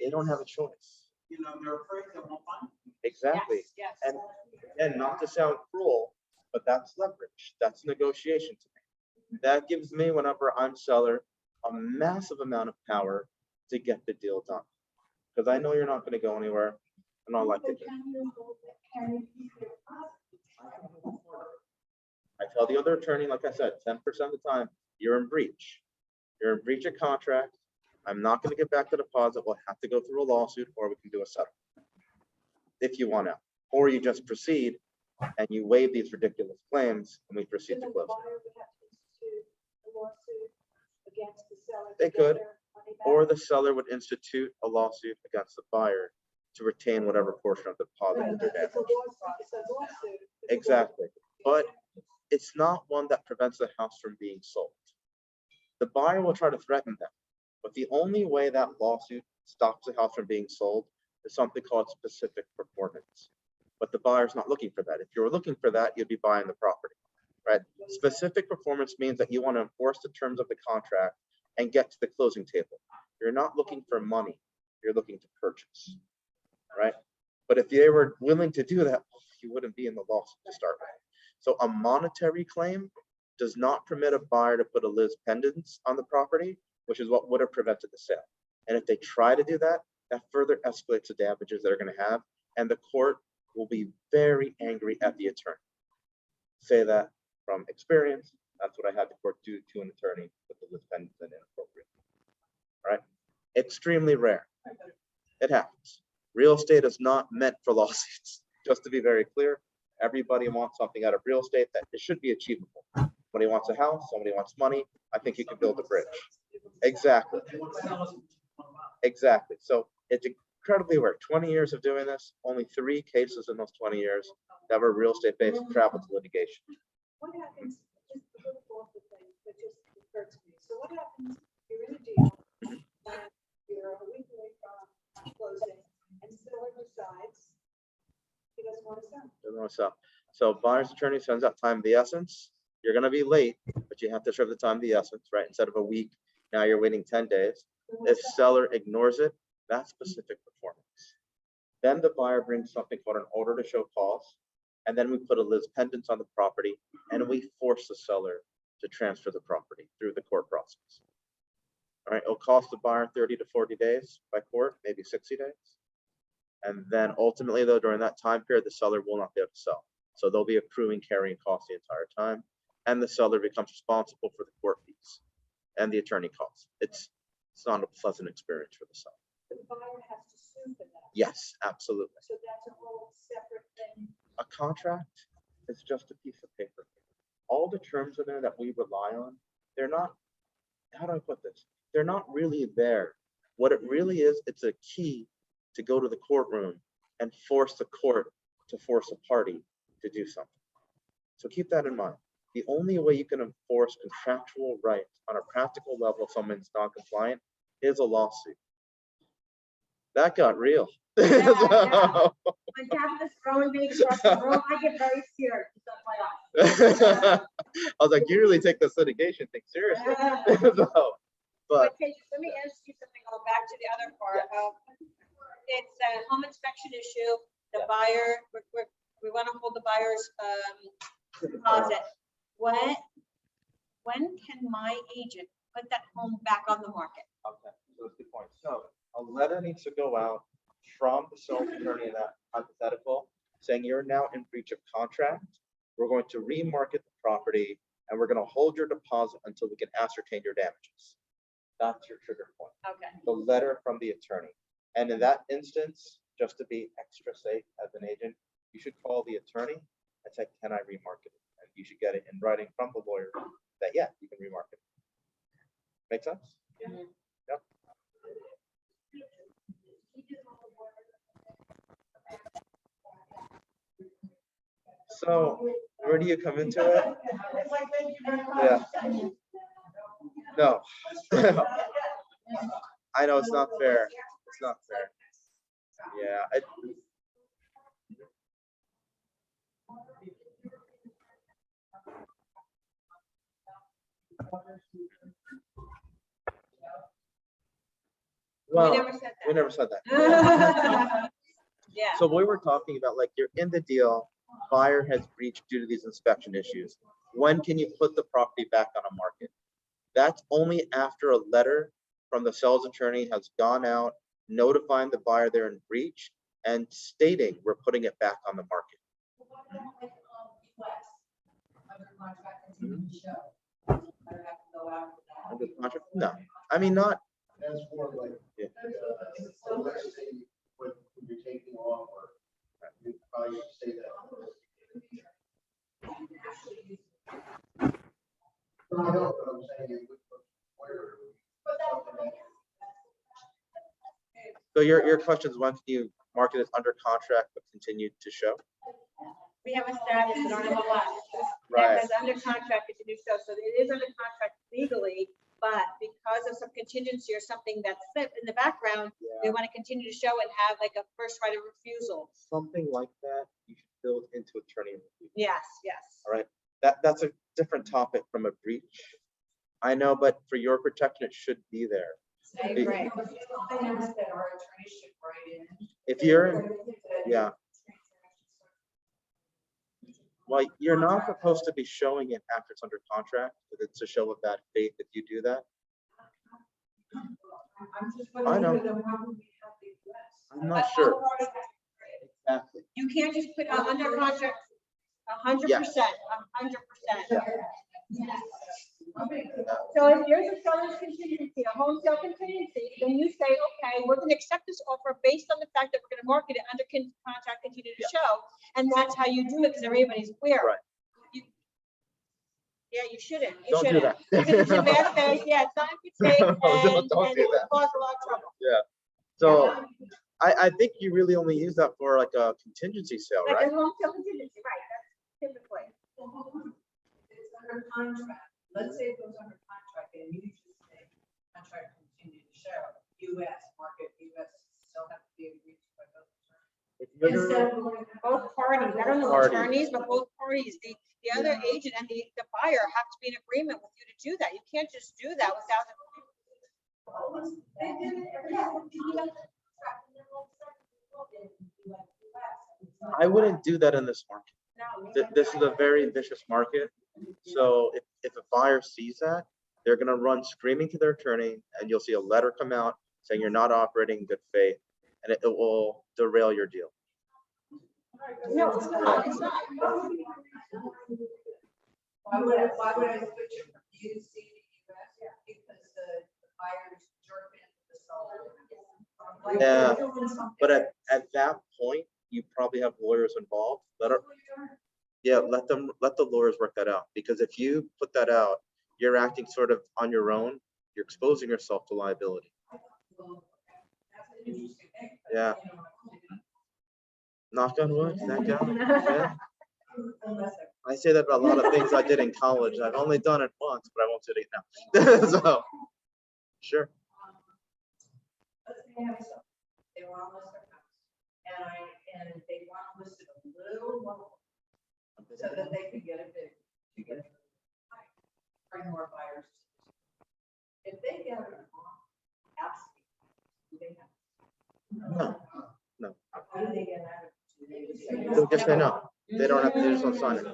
They don't have a choice. You know, they're afraid they won't find it. Exactly. Yes, And and not to sound cruel, but that's leverage. That's negotiation to me. That gives me, whenever I'm seller, a massive amount of power to get the deal done. Because I know you're not going to go anywhere, and all likelihood. I tell the other attorney, like I said, 10% of the time, you're in breach. You're in breach of contract. I'm not going to get back the deposit. We'll have to go through a lawsuit, or we can do a settlement if you want out. Or you just proceed and you waive these ridiculous claims and we proceed to close. Buyer would have to institute a lawsuit against the seller. They could. On back. Or the seller would institute a lawsuit against the buyer to retain whatever portion of the deposit that they're It's a damaged. lawsuit, it's a lawsuit. It's a Exactly, but it's not one that prevents the house from being sold. The buyer will try to threaten them, but the only way that lawsuit stops the house from being sold is something called specific performance. But the buyer's not looking for that. If you were looking for that, you'd be buying the property, right? Specific performance means that you want to enforce the terms of the contract and get to the closing table. You're not looking for money, you're looking to purchase, right? But if they were willing to do that, you wouldn't be in the lawsuit to start with. So a monetary claim does not permit a buyer to put a lis pendens on the property, which is what would have prevented the sale. And if they try to do that, that further escalates the damages they're going to have, and the court will be very angry at the attorney. Say that from experience. That's what I had the court do to an attorney with the lis pendens and inappropriate. All right, extremely rare. It happens. Real estate is not meant for lawsuits. Just to be very clear, everybody wants something out of real estate that it should be achievable. Somebody wants a house, somebody wants money. I think you can build a bridge. Exactly. Exactly. So it's incredibly rare. 20 years of doing this, only 3 cases in those 20 years that were real estate based traveled to litigation. What happens, just a little off the thing, that just occurred to me. So what happens, you're in a deal, and you're a week away from closing, and seller decides he doesn't want to sell. Doesn't want to sell. So buyer's attorney sends out time of the essence. You're going to be late, but you have to serve the time of the essence, right? Instead of a week, now you're waiting 10 days. If seller ignores it, that's specific performance. Then the buyer brings something called an order to show cause, and then we put a lis pendens on the property, and we force the seller to transfer the property through the court process. All right, it'll cost the buyer 30 to 40 days by court, maybe 60 days. And then ultimately, though, during that time period, the seller will not be able to sell. So they'll be accruing carrying costs the entire time, and the seller becomes responsible for the court fees and the attorney costs. It's not a pleasant experience for the seller. The buyer has to sue for that. Yes, absolutely. So that's a whole separate thing. A contract is just a piece of paper. All the terms in there that we rely on, they're not, how do I put this? They're not really there. What it really is, it's a key to go to the courtroom and force the court to force a party to do something. So keep that in mind. The only way you can enforce contractual rights on a practical level if someone's non-compliant is a lawsuit. That got real. Yeah. When Tabitha's throwing me across the room, I get very scared, just FYI. I was like, you really take this litigation thing seriously. So, but Tejas, let me ask you something, going back to the other part of, it's a home inspection issue, the buyer, we want to hold the buyer's deposit. When can my agent put that home back on the market? okay, so that's a good point. So a letter needs to go out from the sales attorney in that hypothetical saying you're now in breach of contract. We're going to remarket the property and we're going to hold your deposit until we can ascertain your damages. That's your trigger point. Okay. The letter from the attorney. And in that instance, just to be extra safe as an agent, you should call the attorney and say, can I remarket it? And you should get it in writing from the lawyer that, yeah, you can remarket it. Make sense? Mhm. Yep. So where do you come into it? It's like, thank you very much. Yeah. No. I know it's not fair. It's not fair. Yeah. Well, we never said that. Yeah. So we were talking about, like, you're in the deal, buyer has breached due to these inspection issues. When can you put the property back on a market? That's only after a letter from the sales attorney has gone out, notifying the buyer they're in breach and stating we're putting it back on the market. Under contract? No, I mean, not. That's more like, Yeah. so let's say when you're taking off, or you probably say that. No, I know, but I'm saying it would, where. So your question is, when can you mark it as under contract but continue to show? We have a status, we don't have a lot. Right. It's under contract, it's a new show, so it is under contract legally, but because of some contingency or something that's in the background, they want to continue to show and have like a first right of refusal. Something like that, you should build into attorney review. Yes, yes. All right, that's a different topic from a breach. I know, but for your protection, it should be there. I agree. Something else that our attorney should write in. If you're, yeah, well, you're not supposed to be showing it after it's under contract, because it's a show of bad faith if you do that. I'm just I know. wondering, how do we have the US? I'm not sure. Exactly. You can't just put under contract 100%, 100%. So if there's a seller's contingency, a home sale contingency, then you say, okay, we're gonna accept this offer based on the fact that we're gonna market it under contract, continue to show, and that's how you do it, because everybody's clear. Right. Yeah, you shouldn't. You Don't do shouldn't. that. Because it's in bad faith, yeah, it's not in good faith, No, and don't do it will that. cause a lot of trouble. So I think you really only use that for like a contingency sale, Like right? a home sale contingency, right, that's typically. It's under contract. Let's say it goes under contract and you just say contract continue to show US market, US still have to be agreed to by both attorneys. If you're Instead gonna- of going. Both parties, I don't know Parties. attorneys, but both parties, the other agent and the buyer have to be in agreement with you to do that. You can't just do that without. They did it every time. I wouldn't do that in this market. No. This is a very vicious market. So if a buyer sees that, they're gonna run screaming to their attorney, and you'll see a letter come out saying you're not operating in good faith, and it will derail your deal. No, it's not, it's not. Why would I switch it from UC to US? Because the buyer's jerking the seller. Like, Yeah, they're doing something. But at that point, you probably have lawyers involved. Let the lawyers work that out, because if you put that out, you're acting sort of on your own. You're exposing yourself to liability. Well, that's an interesting thing. Yeah. You know, Knock on wood, thank God. Yeah. unless I say that about a lot of things I did in college. I've only done it once, but I won't do it now. So, sure. let's say I have some, they want to list their house, and they want to list it a little lower, so that they can get a bid, to get it, bring more buyers. If they get it on asking, do they have? No. How do they get out of it? Do they just say They'll just say no. They don't have to, they just don't sign it.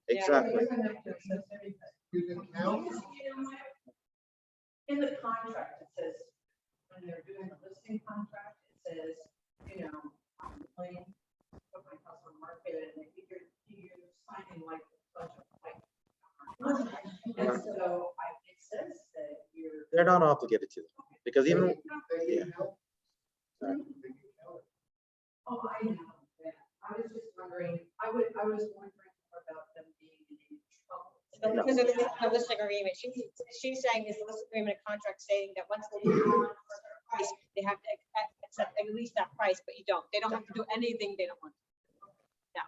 Exactly. You can count. In the contract, it says, when they're doing the listing contract, it says, you know, I'm planning to put my house on market, and you're signing like a bunch of like. And so it says that you're. They're not obligated to, because even, They yeah. can count. They can count. Oh, I know that. I was just wondering, I was wondering about them being in any trouble. But because of the listing agreement, she's saying is the listing agreement a contract stating that once they price, they have to accept at least that price, but you don't. They don't have to do anything they don't want. No.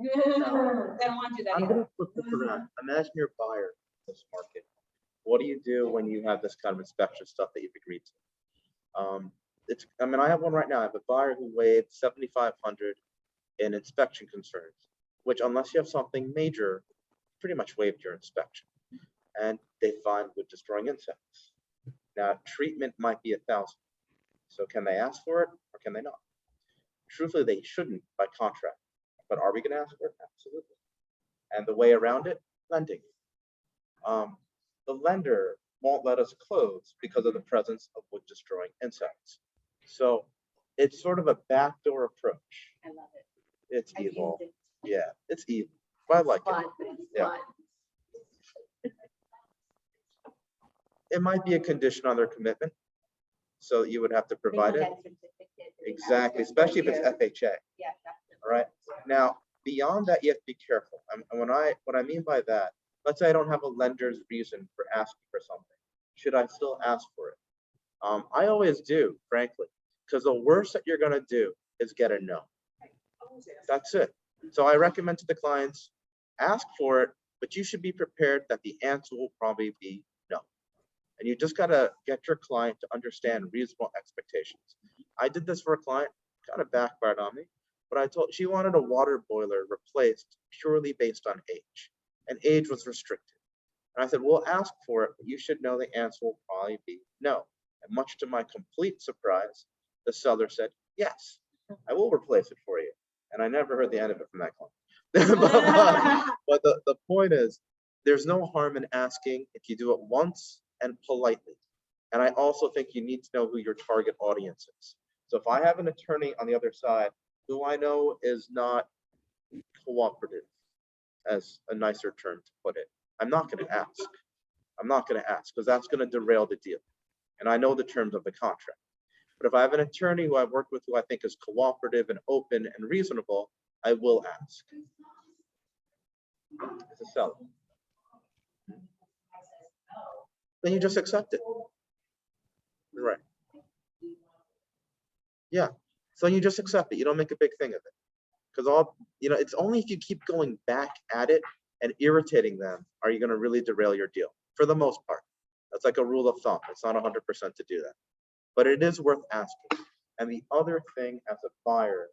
They don't want to do that I'm either. gonna flip this around. Imagine you're a buyer in this market. What do you do when you have this kind of inspection stuff that you've agreed to? I have one right now. I have a buyer who waived $7,500 in inspection concerns, which unless you have something major, pretty much waived your inspection. And they find wood destroying insects. Now, treatment might be $1,000. So can they ask for it or can they not? Truthfully, they shouldn't by contract. But are we going to ask for it? Absolutely. And the way around it, lending. The lender won't let us close because of the presence of wood destroying insects. So it's sort of a backdoor approach. I love it. It's I used evil. it. Yeah, it's evil. But I like it. Fun, but it's Yeah. fun. It might be a condition on their commitment. So you would have to provide it. Exactly, especially if it's FHA. Yeah, definitely. All right. Now, beyond that, you have to be careful. And what I mean by that, let's say I don't have a lender's reason for asking for something. Should I still ask for it? I always do, frankly, because the worst that you're gonna do is get a no. That's it. So I recommend to the clients, ask for it, but you should be prepared that the answer will probably be no. And you just gotta get your client to understand reasonable expectations. I did this for a client, kind of backfired on me, but I told, she wanted a water boiler replaced purely based on age, and age was restricted. And I said, we'll ask for it, but you should know the answer will probably be no. And much to my complete surprise, the seller said, yes, I will replace it for you. And I never heard the end of it from that client. But the point is, there's no harm in asking if you do it once and politely. And I also think you need to know who your target audience is. So if I have an attorney on the other side who I know is not cooperative, as a nicer term to put it, I'm not going to ask. I'm not going to ask because that's going to derail the deal. And I know the terms of the contract. But if I have an attorney who I've worked with who I think is cooperative and open and reasonable, I will ask. It's a seller. Then you just accept it. Right. Yeah. So you just accept it. You don't make a big thing of it. Because it's only if you keep going back at it and irritating them are you going to really derail your deal, for the most part. That's like a rule of thumb. It's not 100% to do that. But it is worth asking. And the other thing as a buyer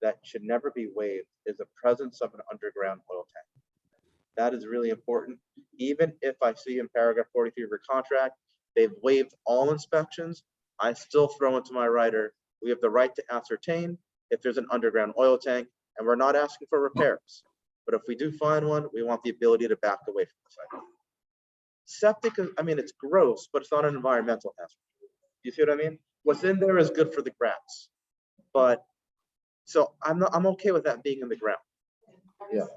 that should never be waived is the presence of an underground oil tank. That is really important. Even if I see in paragraph 43 of your contract, they've waived all inspections, I still throw into my writer, we have the right to ascertain if there's an underground oil tank, and we're not asking for repairs. But if we do find one, we want the ability to back away from the site. Septic, it's gross, but it's not an environmental hazard. You see what I mean? What's in there is good for the grass. But so I'm okay with that being in the ground. Yeah.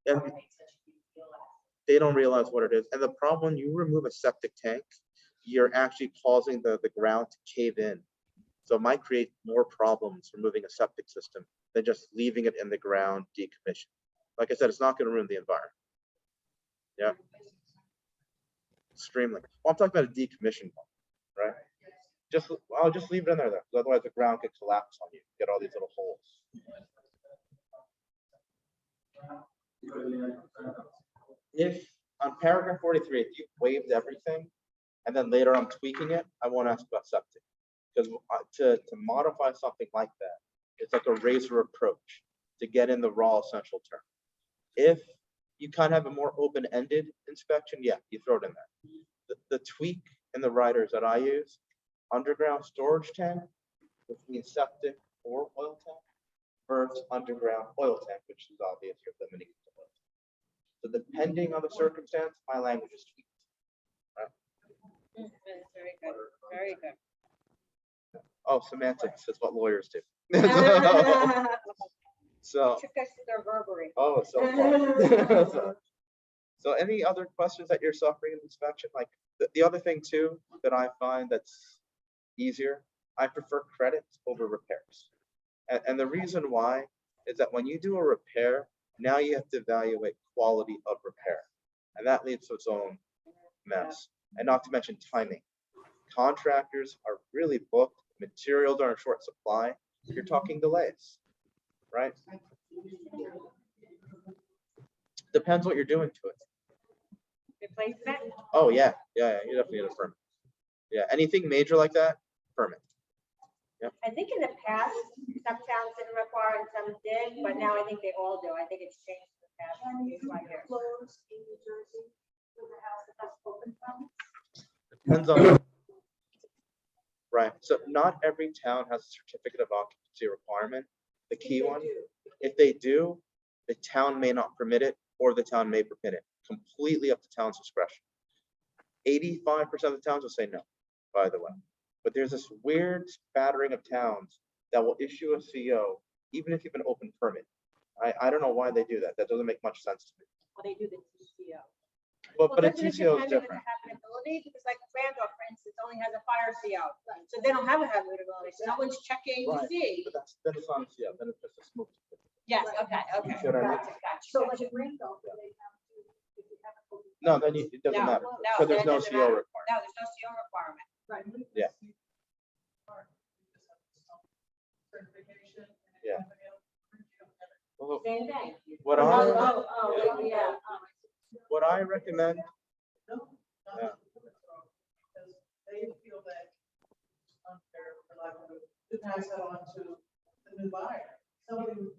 And they don't realize what it is. And the problem, when you remove a septic tank, you're actually causing the ground to cave in. So it might create more problems removing a septic system than just leaving it in the ground decommissioned. Like I said, it's not going to ruin the environment. Yeah. Extremely. Well, I'm talking about a decommissioned one, right? I'll just leave it in there though, because otherwise the ground could collapse on you. Get all these little holes. If on paragraph 43, if you've waived everything, and then later I'm tweaking it, I won't ask about septic. Because to modify something like that, it's like a razor approach to get in the raw essential term. If you kind of have a more open-ended inspection, yeah, you throw it in there. The tweak in the writers that I use, underground storage tank, which means septic or oil tank, versus underground oil tank, which is obvious you're limiting it to oil. So depending on the circumstance, my language is tweaked. Right? Very good. Very good. Oh, semantics is what lawyers do. So. Trick us with their verbary. Oh, so fun. So any other questions that you're suffering in inspection? Like the other thing too that I find that's easier, I prefer credit over repairs. And the reason why is that when you do a repair, now you have to evaluate quality of repair. And that leads to its own mess. And not to mention timing. Contractors are really booked, materials are in short supply. You're talking delays, right? Depends what you're doing to it. Replacement? Oh yeah, you definitely need a permit. Yeah, anything major like that, permit. I think in the past, some towns didn't require and some did, but now I think they all do. I think it's changed in the past. And you It's right here. close in New Jersey with the house that has open from. Depends on. Right, so not every town has a certificate of occupancy requirement. The key one, if they do, the town may not permit it, or the town may permit it. Completely up to town's discretion. 85% of the towns will say no, by the way. But there's this weird spattering of towns that will issue a CO, even if you have an open permit. I don't know why they do that. That doesn't make much sense to me. Well, they do the TCO. But a doesn't it TCO is depend on the different. habitability? Because like Randolph, for instance, only has a fire CO. So they don't have a habitability. So no one's checking to Right. see. But then it's not a CO, then it's just a smoke. Yes, okay. You see what I mean? So like in Randolph, they have to, if you have an open No, then it doesn't No, matter, no, because there's then it no doesn't CO matter. requirement. No, there's no CO requirement. Right. Yeah. Certification. Yeah. Well, Same thing. what Oh, I, oh, oh, yeah. what I recommend, No. Yeah. Because they feel that it's unfair for lack of to pass that on to the new buyer. Somebody who.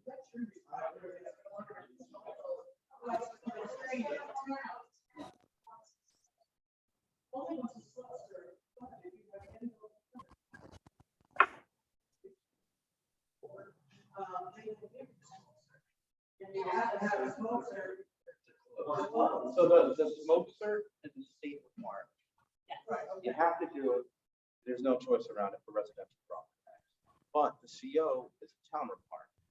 Only wants to self-serve. And you have to have a smoke serve. so the smoke cert is a state requirement. Right, You okay. have to do it. There's no choice around it for residential property. But the CO is a town requirement.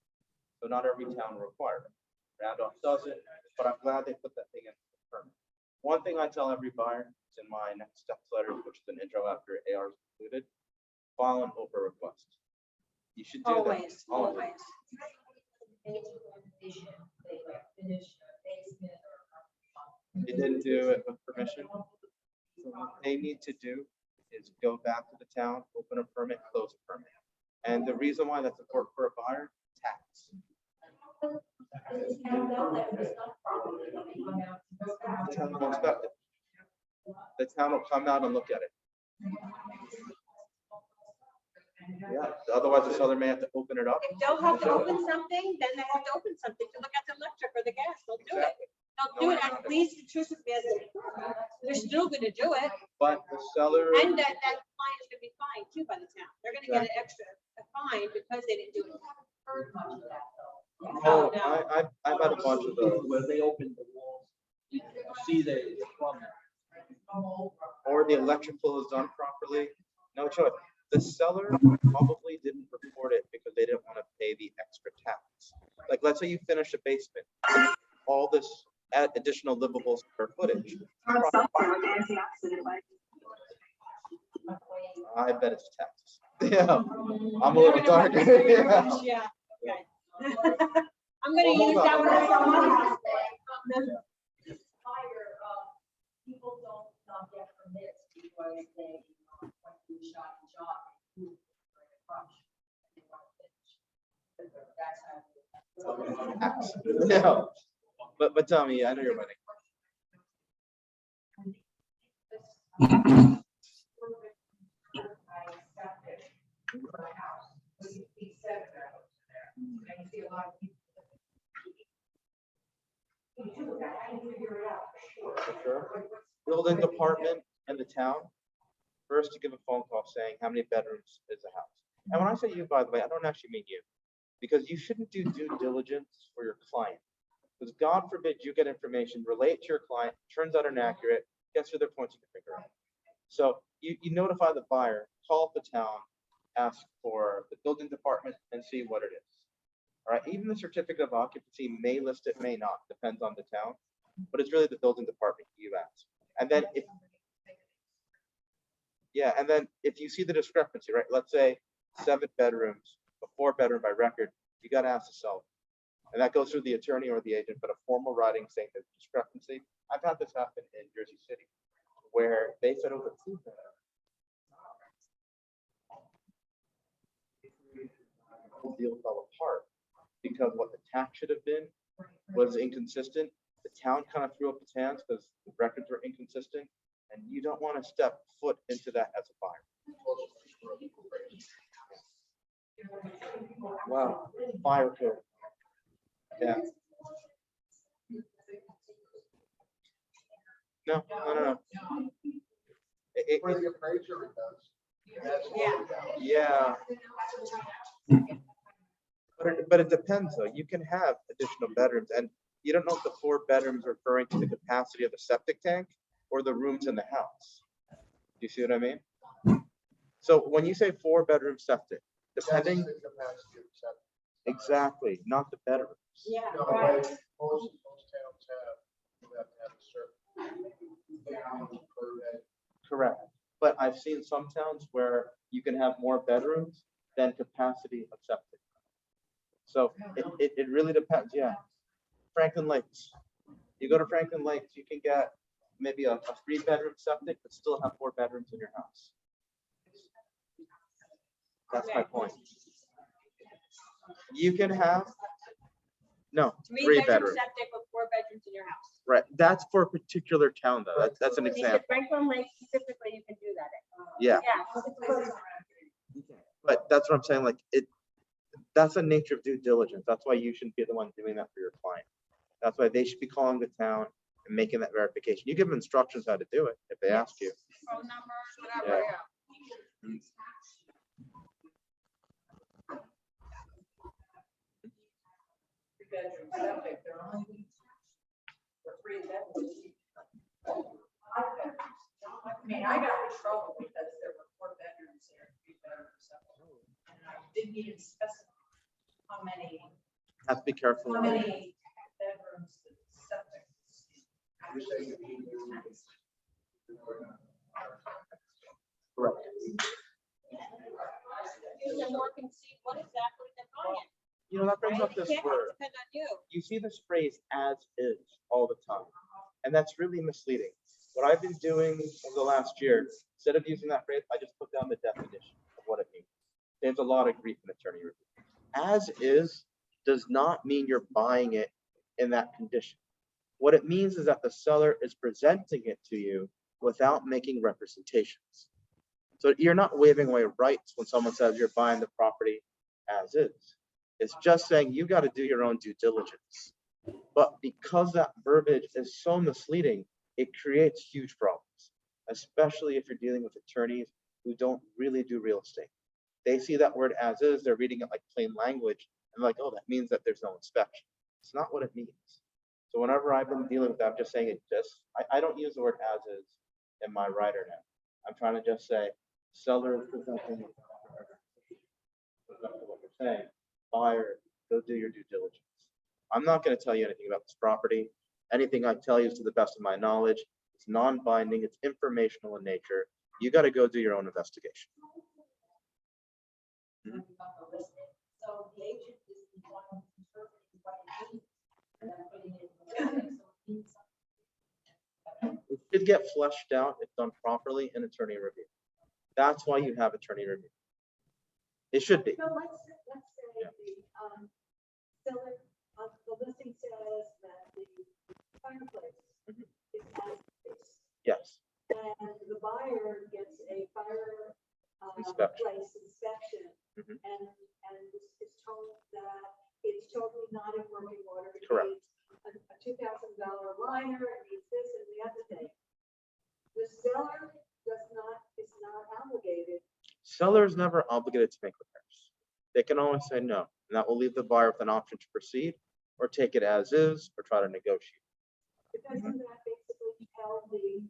So not every town will require it. Randolph does it, but I'm glad they put that thing in the permit. One thing I tell every buyer, it's in my next steps letter, which is an intro after AR is included, file an OPA request. You should do that. Always, always. They didn't do it with permission. So what they need to do is go back to the town, open a permit, close a permit. And the reason why that's important for a buyer, tax. The town will inspect it. The town will come out and look at it. Yeah, otherwise the seller may have to open it up. If they'll have to open something, then they have to open something to look at the electric or the gas. They'll do it. They'll do it as least intrusive as they can. They're still gonna do it. But the seller, And that fine is gonna be fined too by the town. They're gonna get an extra fine because they didn't do it. oh, no. I've had a bunch of those. Where they open the walls, you see the plumbing. Or the electrical is done properly. No choice. The seller probably didn't report it because they didn't want to pay the extra tax. Like, let's say you finish a basement, all this additional livable square footage. I bet it's taxes. Yeah, I'm a little dark. Yeah. Yeah, okay. I'm gonna Well, hold use that on. one for my house. People don't not get permits because they went to shop and shop. And move for a crush, and they want to finish. That's how. No, but tell me, I know you're winning. For sure. Building department and the town, first to give a phone call saying how many bedrooms is the house. And when I say you, by the way, I don't actually mean you, because you shouldn't do due diligence for your client. Because God forbid you get information, relate to your client, turns out inaccurate, guess who they're pointing the finger at. So you notify the buyer, call up the town, ask for the building department and see what it is. All right, even the certificate of occupancy may list it, may not, depends on the town, but it's really the building department you ask. And then if you see the discrepancy, right, let's say 7 bedrooms, a 4-bedroom by record, you got to ask the seller. And that goes through the attorney or the agent, but a formal writing saying there's discrepancy. I've had this happen in Jersey City, where they said it was a 2-bedroom. The whole deal fell apart because what the tax should have been was inconsistent. The town kind of threw up its hands because the records were inconsistent, and you don't want to step foot into that as a buyer. Wow, fire code. Yeah. No. For the appraiser, it does. That's what it does. Yeah. But it depends though. You can have additional bedrooms and you don't know if the 4 bedrooms are referring to the capacity of the septic tank or the rooms in the house. Do you see what I mean? So when you say 4-bedroom septic, depending. That's the capacity of the septic. Exactly, not the bedrooms. Yeah, No, right. but most towns you have to have a certain bedrooms per bed. Correct. But I've seen some towns where you can have more bedrooms than capacity of septic. So it really depends. Yeah. Franklin Lakes. You go to Franklin Lakes, you can get maybe a 3-bedroom septic, but still have 4 bedrooms in your house. That's my point. You can have, no, 3 3-bedroom bedrooms. septic with 4 bedrooms in your house. Right, that's for a particular town though. That's an You said example. Franklin Lake specifically, you can do that. Yeah, Yeah. but that's what I'm saying, like that's the nature of due diligence. That's why you shouldn't be the one doing that for your client. That's why they should be calling the town and making that verification. You give them instructions how to do it if they ask you. Phone numbers, whatever, Yeah. yeah. Bedroom septic, they're only for 3 bedrooms. I mean, I got in trouble because there were 4 bedrooms there, 3 bedrooms septic. And I didn't even specify how many Have to be careful. bedrooms the septic. You're saying that you do. Correct. Use a more conceit, what exactly they're buying. You know, that brings Right? up It this can't word. depend on you. You see this phrase "as is" all the time, and that's really misleading. What I've been doing over the last year, instead of using that phrase, I just put down the definition of what it means. There's a lot of grief in attorney review. As is does not mean you're buying it in that condition. What it means is that the seller is presenting it to you without making representations. So you're not waiving away rights when someone says you're buying the property as is. It's just saying you got to do your own due diligence. But because that verbiage is so misleading, it creates huge problems, especially if you're dealing with attorneys who don't really do real estate. They see that word as is, they're reading it like plain language, and like, oh, that means that there's no inspection. It's not what it means. So whenever I've been dealing with that, I'm just saying it just, I don't use the word as is in my writer now. I'm trying to just say, seller is presenting what you're saying, buyer, go do your due diligence. I'm not going to tell you anything about this property. Anything I tell you is to the best of my knowledge. It's non-binding, it's informational in nature. You got to go do your own investigation. So the agent is the one interpreting what it means. And then putting it in the so it means something. It should get fleshed out if done properly in attorney review. That's why you have attorney review. It should be. So let's say the seller, the listing says that the fireplace Mhm. is as is. Yes. And the buyer gets a fire Inspection. place inspection. Mhm. And is told that it's totally not in working order. It Correct. needs a $2,000 liner, it needs this and the other thing. The seller is not obligated. Seller is never obligated to make repairs. They can always say no, and that will leave the buyer with an option to proceed or take it as is or try to negotiate. But doesn't that basically tell the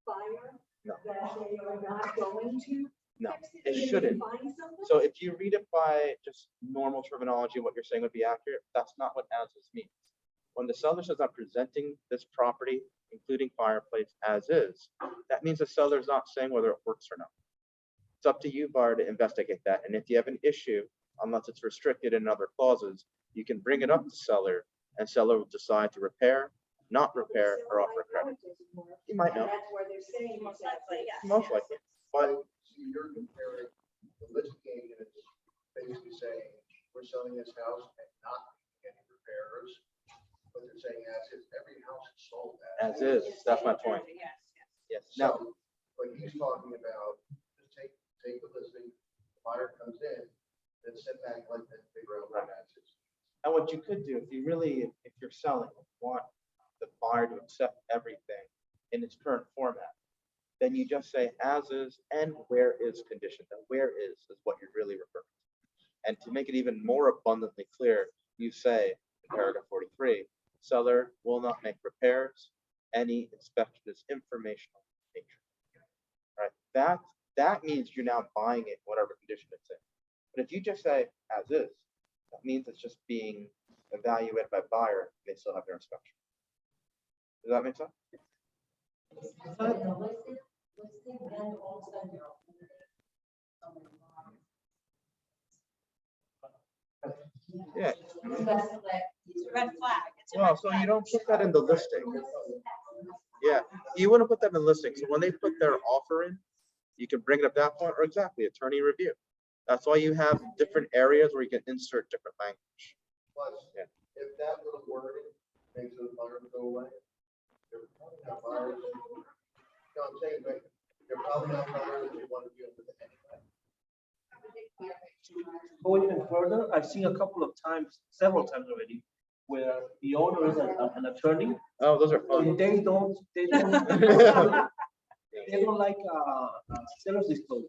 buyer No. that they are not going to No, fix it? it if they shouldn't. find something? So if you read it by just normal terminology, what you're saying would be accurate. That's not what as is means. When the seller says I'm presenting this property, including fireplace as is, that means the seller is not saying whether it works or not. It's up to you, buyer, to investigate that. And if you have an issue, unless it's restricted in other clauses, you can bring it up to seller, and seller will decide to repair, not repair, or offer credit. You might know. And that's where they're saying. Most likely, yes. Most likely. But So you're comparing, the listing agent is basically saying, we're selling this house and not making any repairs. But they're saying as if every house is sold as is, that's my point. Yes, Yes. yes. Now, So, but he's talking about, just take the listing, the buyer comes in, then sit back like that, figure out what that is. and what you could do, if you're selling, want the buyer to accept everything in its current format, then you just say as is and where is conditioned. And where is what you're really referring to. And to make it even more abundantly clear, you say in paragraph 43, seller will not make repairs. Any inspection is informational in nature. Right? That means you're now buying it, whatever condition it's in. But if you just say as is, that means it's just being evaluated by buyer. They still have their inspection. Does that make sense? Yeah. It's a red flag. It's a Well, red so flag. you don't put that in the listing. Yeah. you want to put that in the listing. So when they put their offer in, you can bring it up that point, or exactly, attorney review. That's why you have different areas where you can insert different language. Plus, Yeah. if that little wording makes those buyers go away, they're probably not buyers. You know what I'm saying, but they're probably not buyers that you want to deal with anyway. Go even further, I've seen a couple of times, several times already, where the owner is an attorney, Oh, those are and fun. they don't like seller's disclosure.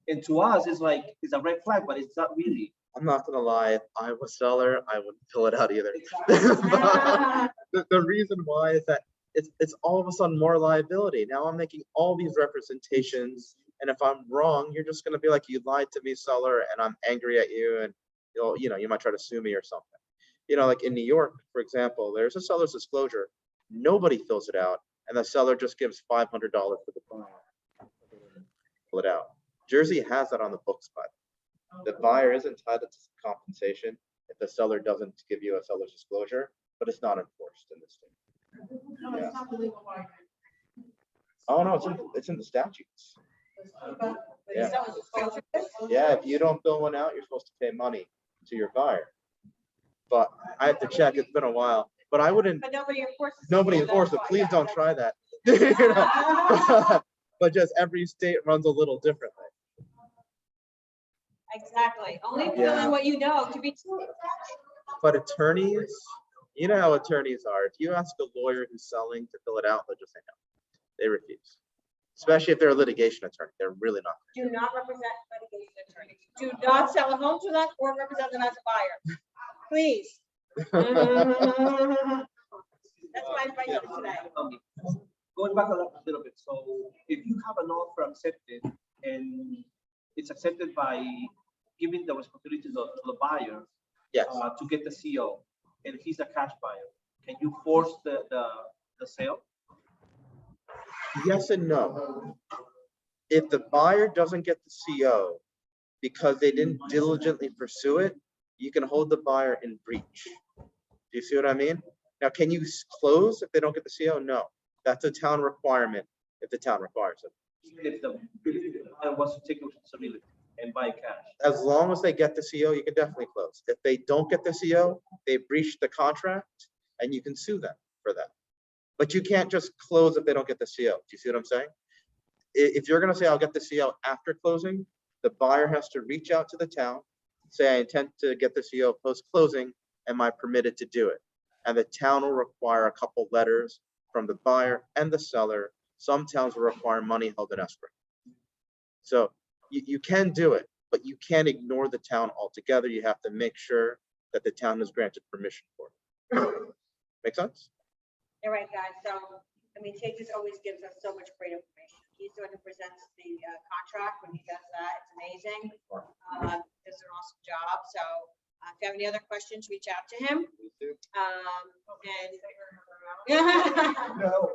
And to us, it's like, it's a red flag, but it's not really. I'm not gonna lie, if I was a seller, I wouldn't fill it out either. The reason why is that it's all of a sudden more liability. Now I'm making all these representations, and if I'm wrong, you're just gonna be like, you lied to me, seller, and I'm angry at you, and you might try to sue me or something. Like in New York, for example, there's a seller's disclosure. Nobody fills it out, and the seller just gives $500 for the buyer. Fill it out. Jersey has that on the books, but the buyer is entitled to compensation if the seller doesn't give you a seller's disclosure, but it's not enforced in this state. No, it's not illegal. Oh no, it's in the statutes. But Yeah. is that what disclosure is? Yeah, if you don't fill one out, you're supposed to pay money to your buyer. But I have to check. It's been a while, but I wouldn't. But nobody enforces. it. Nobody Yeah, enforces it. that's why, Please yeah, don't that's- try that. But just every state runs a little differently. Exactly. Only fill Yeah. in what you know to be true. But attorneys, you know how attorneys are. If you ask a lawyer who's selling to fill it out, they'll just say no. They refuse. Especially if they're a litigation attorney. They're really not. Do not represent litigation attorneys. Do not sell a home to them or represent them as a buyer. Please. That's my advice today. Going back a little bit, so if you have an offer accepted and it's accepted by giving the responsibility to the buyer Yes. to get the CO, and he's a cash buyer, can you force the sale? Yes and no. If the buyer doesn't get the CO because they didn't diligently pursue it, you can hold the buyer in breach. Do you see what I mean? Now, can you close if they don't get the CO? No. That's a town requirement if the town requires it. Even if the buyer wants to take responsibility and buy cash. As long as they get the CO, you can definitely close. If they don't get the CO, they breach the contract and you can sue them for that. But you can't just close if they don't get the CO. Do you see what I'm saying? If you're gonna say, I'll get the CO after closing, the buyer has to reach out to the town, say, I intend to get the CO post-closing, am I permitted to do it? And the town will require a couple letters from the buyer and the seller. Some towns will require money held in escrow. So you can do it, but you can't ignore the town altogether. You have to make sure that the town has granted permission for it. Make sense? All right, guys. So, Tejas always gives us so much great information. He's the one who presents the contract. When he does that, it's amazing. Does an awesome job. So if you have any other questions, reach out to him. No.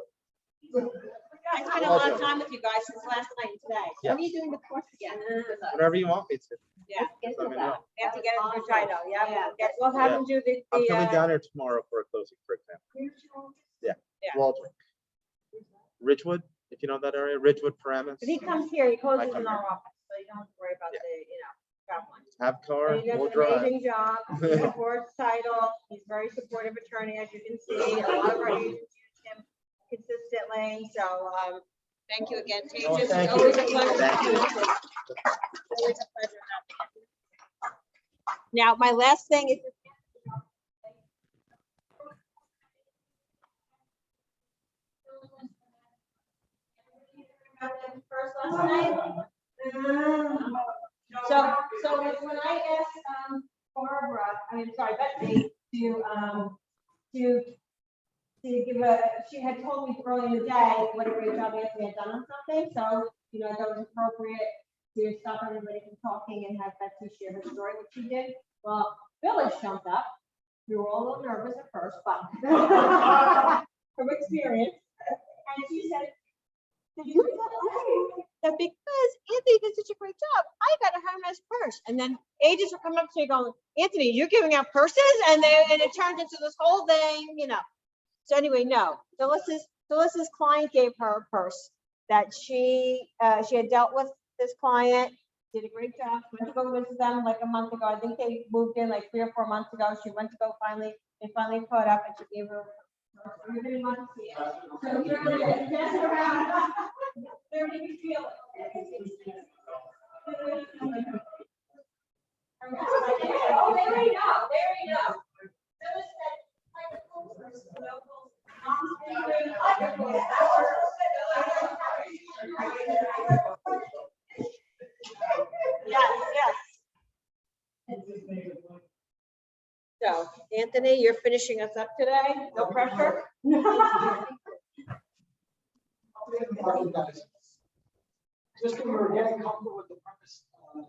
I spent a lot of time with you guys since last night and today. Yeah. When are you doing the course again? Whatever you want me to. Yeah, Get Let to me that. know. we have to get it through title. Yeah, Yeah. we'll have him do the. I'm coming the, down here tomorrow for a closing, for example. Yeah. Waldwick. Ridgewood, if you know that area, Ridgewood, Paramus. If he comes here, he closes come in our here. office, so you don't have to worry about Yeah. the, traveling. Have car, And he does we'll an drive. amazing job. He supports title. He's a very supportive attorney, as you can see. A lot of our agents use him consistently. So, thank you again, Oh, Tejas. thank It's always a you. pleasure. Thank you. Always a pleasure having you. Now, my last thing is. First last night. So when I asked Barbara, Betsy to give she had told me early in the day what a great job Anthony had done on something. So, that was appropriate to stop everybody from talking and have Betsy share her story, which she did. Well, Village jumped up. We were all a little nervous at first, but from experience. And she said, did you tell that because Anthony did such a great job, I got a harmless purse? And then agents were coming up to me going, Anthony, you're giving out purses? And it turned into this whole thing, So anyway, no. Phyllis's Phyllis's client gave her a purse that she had dealt with this client, did a great job, went to go visit them like a month ago. I think they moved in like 3 or 4 months ago. She went to go they finally caught up and she gave her. Everybody wants to see it. So here it is. Pass it around. Everybody can feel it. Oh, there we go. There we go. Phyllis said, like a cool person, local. Yes, yes. So, Anthony, you're finishing us up today. No pressure. Just when we were getting comfortable with the premise,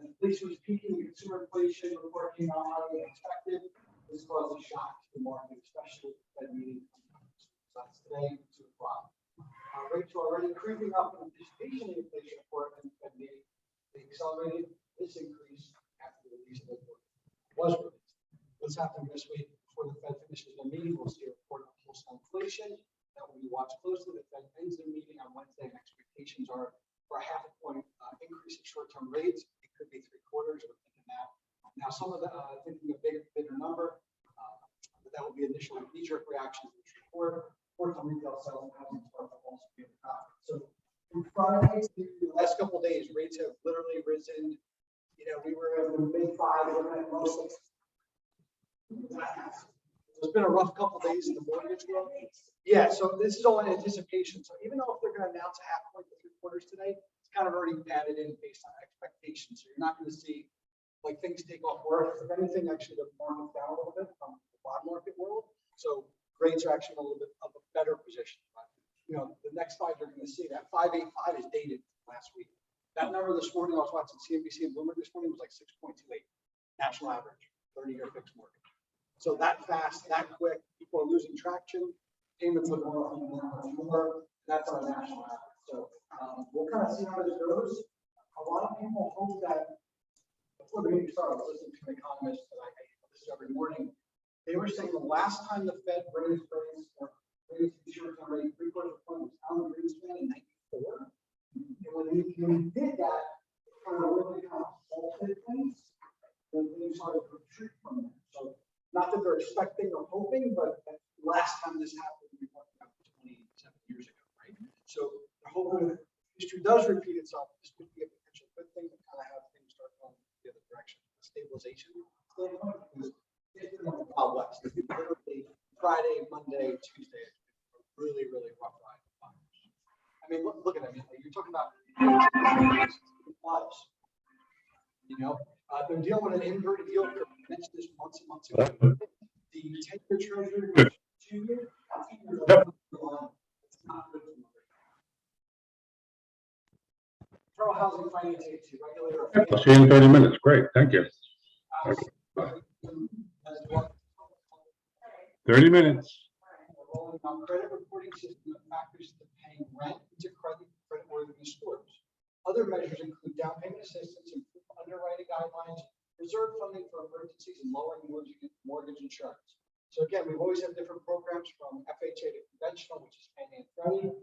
inflation was peaking, consumer inflation report came out higher than expected. This caused a shock to the market, especially with the Fed meeting. So that's today, 2 o'clock. Rates were already creeping up in anticipation of the inflation report and the Fed meeting. They accelerated this increase after the release of the report was released. What's happening this week before the Fed finishes their meeting? We'll see a report on wholesale inflation that will be watched closely. The Fed ends their meeting on Wednesday, and expectations are for a 0.5 point increase in short-term rates. It could be 3/4. We're thinking that. Now, some of the thinking a bigger number, but that will be initial knee-jerk reactions to this report. Reports on retail sales and housing starts will also be in the top. So, in Friday, the last couple of days, rates have literally risen. You know, we were in the mid-5s, we're at low 6s. It's been a rough couple of days in the mortgage world. Yeah, so this is all in anticipation. So even though if they're going to announce a 0.5 point to 3/4 today, it's kind of already added in based on expectations. So you're not going to see like things take off worse. If anything, actually the market's down a little bit from the bond market world. So rates are actually in a little bit of a better position. But, you know, the next slide you're going to see that 5.85 is dated last week. That number this morning, I was watching CNBC and Bloomberg this morning, was like 6.28 national average, 30-year fixed mortgage. So that fast, that quick, people are losing traction. Payments are going more. That's our national average. So we'll kind of see how this goes. A lot of people hope that before the meeting started, I was listening to an economist that I listen every morning. They were saying the last time the Fed raised rates or raised the short-term rate 3/4 point was Alan Greenspan in '94. And when he did that, it kind of really kind of halted things. Then things started to retreat from there. So not that they're expecting or hoping, but last time this happened, we talked about 27 years ago, right? So they're hoping that history does repeat itself. This could be a potential good thing to kind of have things start going the other direction. Stabilization standpoint is in the Wild West. Literally Friday, Monday, Tuesday, a really, really rough ride. I mean, look at it. I mean, you're talking about plus. You know, they're dealing with an inverted yield curve. I mentioned this months and months ago. The 10-year treasury was 2 years. It's not good. Federal Housing Finance Agency regulator. I'll see you in 30 minutes. Great, thank you. 30 minutes. Rolling out credit reporting system that factors the paying rent into creditworthiness scores. Other measures include down payment assistance, improved underwriting guidelines, reserve funding for emergencies, and lowering mortgage insurance. So again, we've always had different programs from FHA to conventional, which is Fannie and Freddie.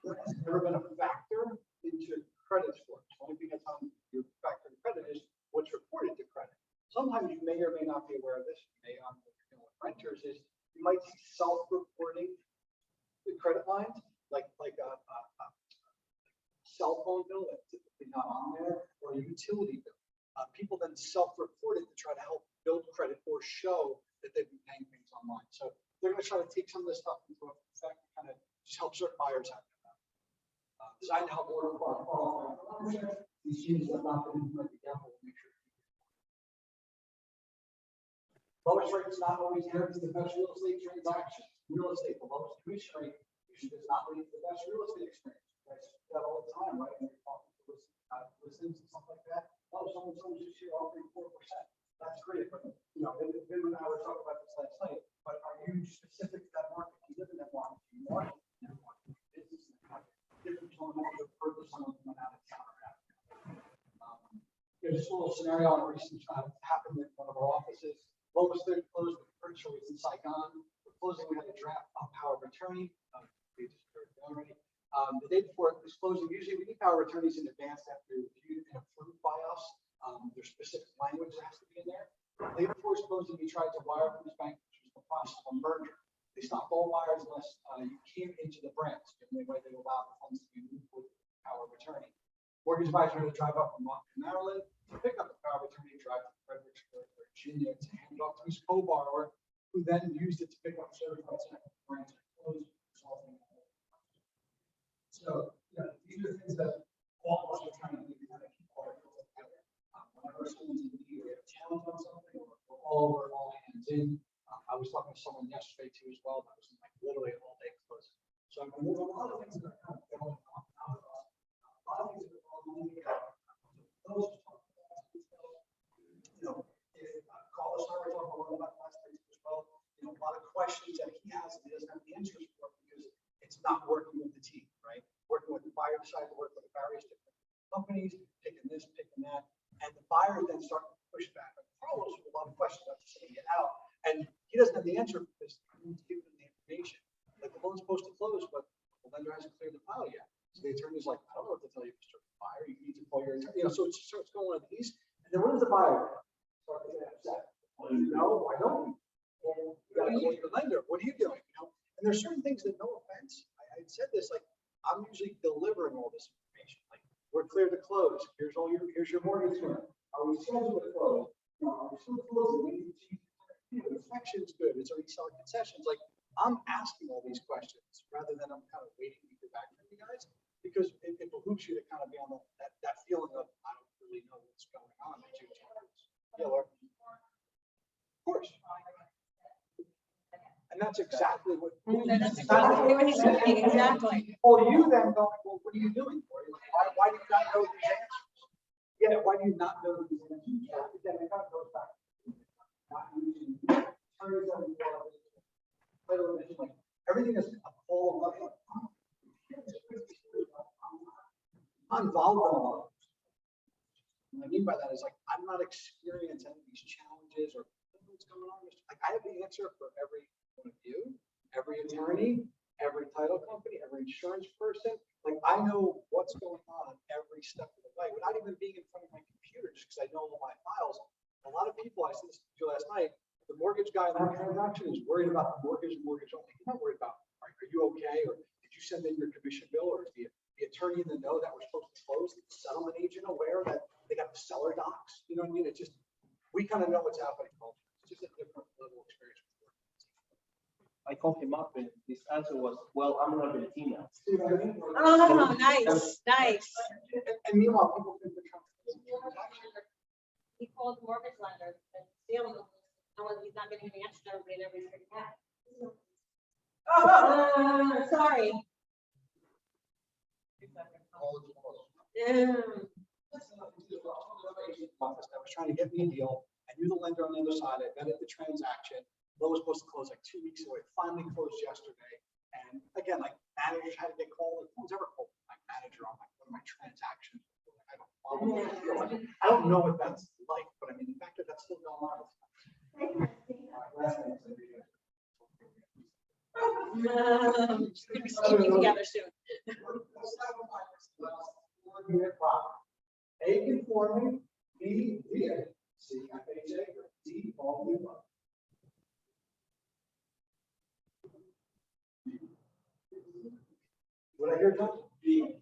That's never been a factor into credit scores. The only thing that's on your factor in credit is what's reported to credit. Sometimes you may or may not be aware of this. You may not be aware with renters is you might see self-reporting the credit lines, like a cell phone bill that's typically not on there, or a utility bill. People then self-report it to try to help build credit or show that they've been paying things online. So they're going to try to take some of this stuff into effect, kind of just help certain buyers out. Designed to help order qualifying ownership. These changes have not been implemented yet. We'll make sure. Lowest rate is not always guaranteed the best real estate transaction. Real estate, the lowest commission rate usually does not lead to the best real estate experience. You guys do that all the time, right? When you're talking to listings and stuff like that. Oh, someone's just here offering 4%. That's great. But, you know, Ben and I were talking about this last night. But are you specific to that market? You live in that market. You want that market. Business in that market. Different tone of the purpose someone coming out of town. There's a little scenario on a recent happened in one of our offices. Lowest third closed with purchase in Saigon. We're closing, we had a draft on power of attorney. pages already. The day before this closing, usually we need power of attorneys in advance after reviewed and approved by us. There's specific language that has to be in there. The day before it's closing, we tried to wire from this bank, which was the process of a merger. They stopped all wires unless you came into the branch. The only way they allow the funds to be moved with power of attorney. Mortgage advisor to drive up from Maryland to pick up the power of attorney, drive to Fredericksburg, Virginia, to hand it off to his co-borrower, who then used it to pick up service rights at the branch and close, resolving the whole. So, these are things that all of us are trying to do to kind of keep our people together. Whenever someone's in need or a challenge on something, we're all hands in. I was talking to someone yesterday too as well. That was like literally all day close. So I mean, there's a lot of things that are kind of going on now. A lot of things that are going on. Those, if Carlos started talking a lot about last week as well, a lot of questions that he has and he doesn't have the answers for because it's not working with the team, right? Working with the buyer, decided to work with the various different companies, picking this, picking that, and the buyer then started to push back. And Carlos with a lot of questions about sending it out, and he doesn't have the answer because he needs to give them the information. Like the loan's supposed to close, but the lender hasn't cleared the file yet. So the attorney's like, I don't know what to tell you, Mr. Buyer. You need to call your attorney. So it just starts going on these. And then what does the buyer start to get upset? Well, why don't you? Well, you got to call your lender. What are you doing? And there's certain things that, no offense, I said this, like I'm usually delivering all this information. Like we're clear to close. Here's your mortgage loan. Are we scheduled to close? Are we still closing? The section's good. It's already selling concessions. Like I'm asking all these questions rather than I'm kind of waiting to hear back from you guys because it behooves you to kind of be on that feeling of I don't really know what's going on. Yeah, Laura. Of course. And that's exactly what. That's exactly what he's saying. Exactly. Well, you then going, well, what are you doing? Like, why do you not know these answers? Yeah, why do you not know these answers? Again, it kind of goes back. Not using everything is a whole level. I'm involved in all of this. What I mean by that is like I'm not experiencing any of these challenges or what's going on. Like I have the answer for every one of you, every attorney, every title company, every insurance person. Like I know what's going on every step of the way without even being in front of my computer, just because I know all my files. A lot of people, I said this to you last night, the mortgage guy in that transaction is worried about the mortgage only. He's not worried about, are you okay? Or did you send in your commission bill? Or is the attorney in the know that we're supposed to close? The settlement agent aware that they got the seller docs? You know what I mean? It's just, we kind of know what's happening. It's just a different level of experience. I called him up and his answer was, well, I'm not in the team now. Oh, nice, nice. And meanwhile, people think they're trying to. He called mortgage lender and he's not getting an answer to everybody and everybody's freaking out. Sorry. Yeah. Office that was trying to get me a deal. I knew the lender on the other side. I vetted the transaction. Loan was supposed to close like 2 weeks ago. It finally closed yesterday. And again, like managers had to get called. No one's ever called my manager on like one of my transactions. I don't know what that's like, but I mean, the fact that that's still going on. Keep together soon. A conforming, B, VA, C, FHA, or D, all the above. What I hear, John? B.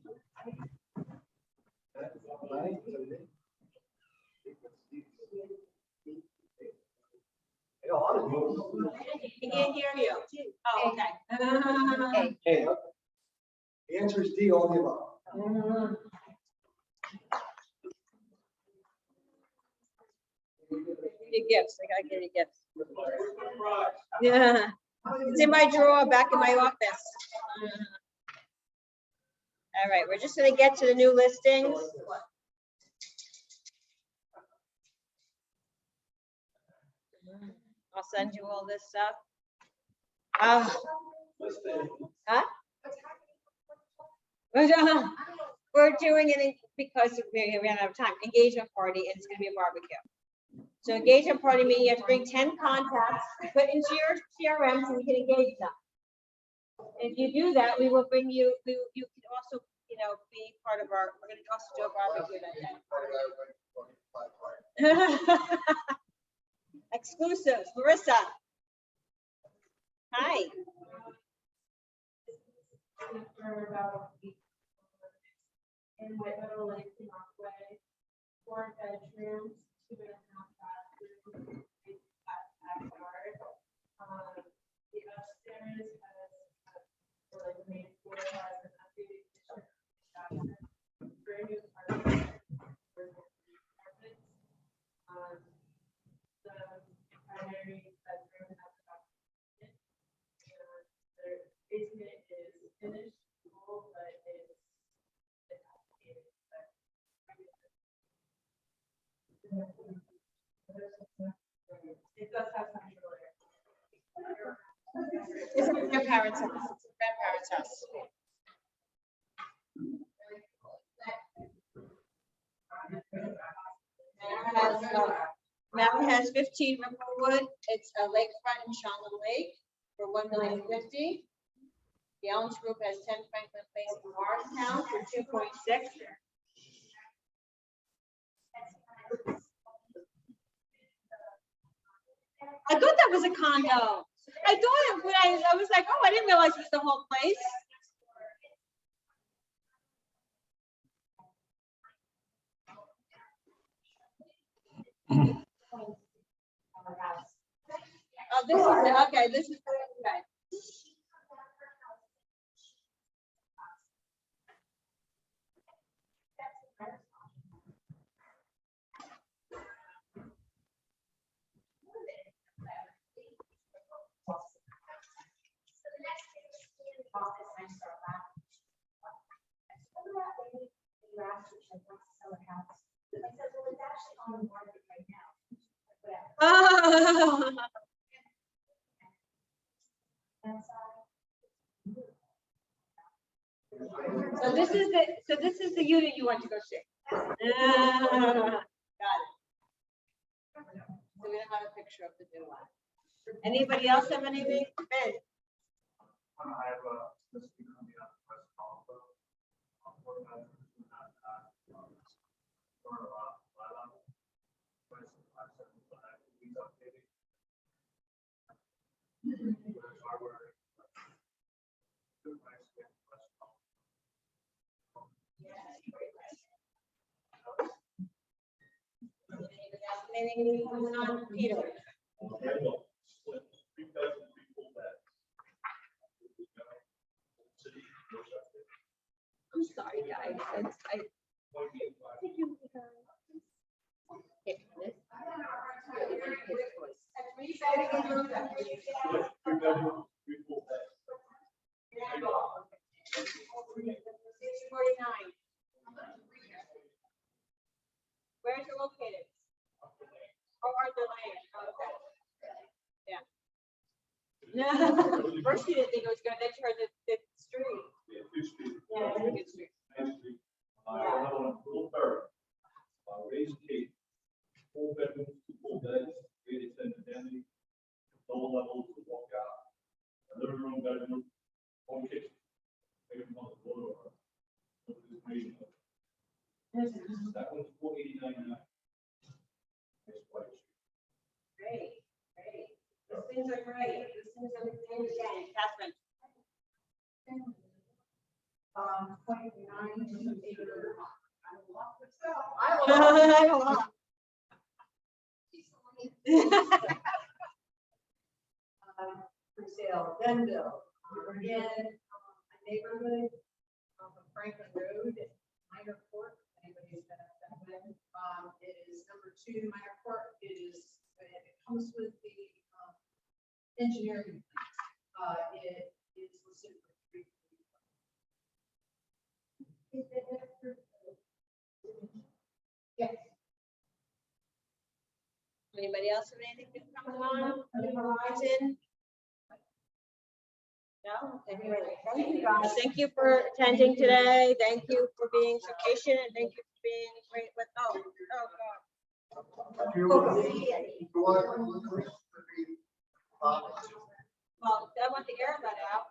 He can't hear you. Oh, okay. Hey, the answer is D, all the above. Your gifts. I gotta get your gifts. Yeah. It's in my drawer back in my office. All right, we're just gonna get to the new listings. I'll send you all this stuff. Huh? We're doing it because we ran out of time. Engagement party, and it's gonna be a barbecue. So engagement party meeting, you have to bring 10 contacts, put into your CRM so we can engage them. If you do that, we will bring you, you can also, be part of our, we're gonna also do a barbecue that day. Exclusives, Marissa. Hi. In Whitman, Lake, Northway, 4 bedrooms, 2.5 bathrooms, backyard. The upstairs has, like, the main floor has an updated kitchen, brand new carpet. The primary bedroom has about, their basement is finished, full, but it's outdated, but it does have central air. This is their parents' house, it's their grandparents' house. Mountain has 15 Ripplewood. It's a lakefront in Shawano Lake for $1,050,000. The Owens Group has 10 Franklin Place in Morristown for 2.6. I thought that was a condo. I thought when I was like, oh, I didn't realize it was the whole place. Oh, this is okay. This is okay. Oh. So this is the unit you want to go see. Got it. So we don't have a picture of the new one. Anybody else have anything? Ben? I have a, this is coming up, press also. Anything on Peter? I'm sorry, guys. Where's it located? Or are the land? Okay. Yeah. No, first you didn't think it was good, then you heard the street. Yeah, it's a good street. Raised cake, 4 bedrooms, 2 full beds, 8 extended family, double levels to walk out, a living room, bedroom, home kitchen. Maybe on the floor or. That one's $489.99. Great, great. Those things are great. Those things are great. Catherine. 0.9 acre. I will. For sale, Denville, again, a neighborhood on Franklin Road, Minor Court, anybody's been at that one. It is number 2 Minor Court. It comes with the engineering. It is listed for 3. Yes. Anybody else have anything to come on the horizon? No? Thank you guys. Thank you for attending today. Thank you for being so patient and thank you for being great with, oh God. Well, I want the air let out.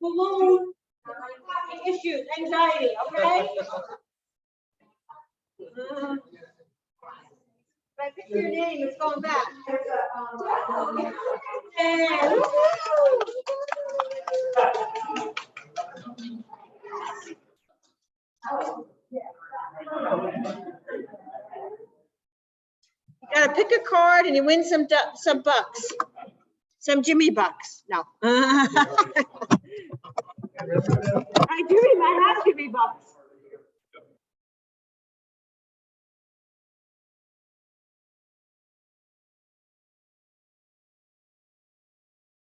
Balloon, issues, anxiety, okay? If I pick your name, it's going back. And- You gotta pick a card and you win some bucks. Some Jimmy bucks. No. I do, I have Jimmy bucks.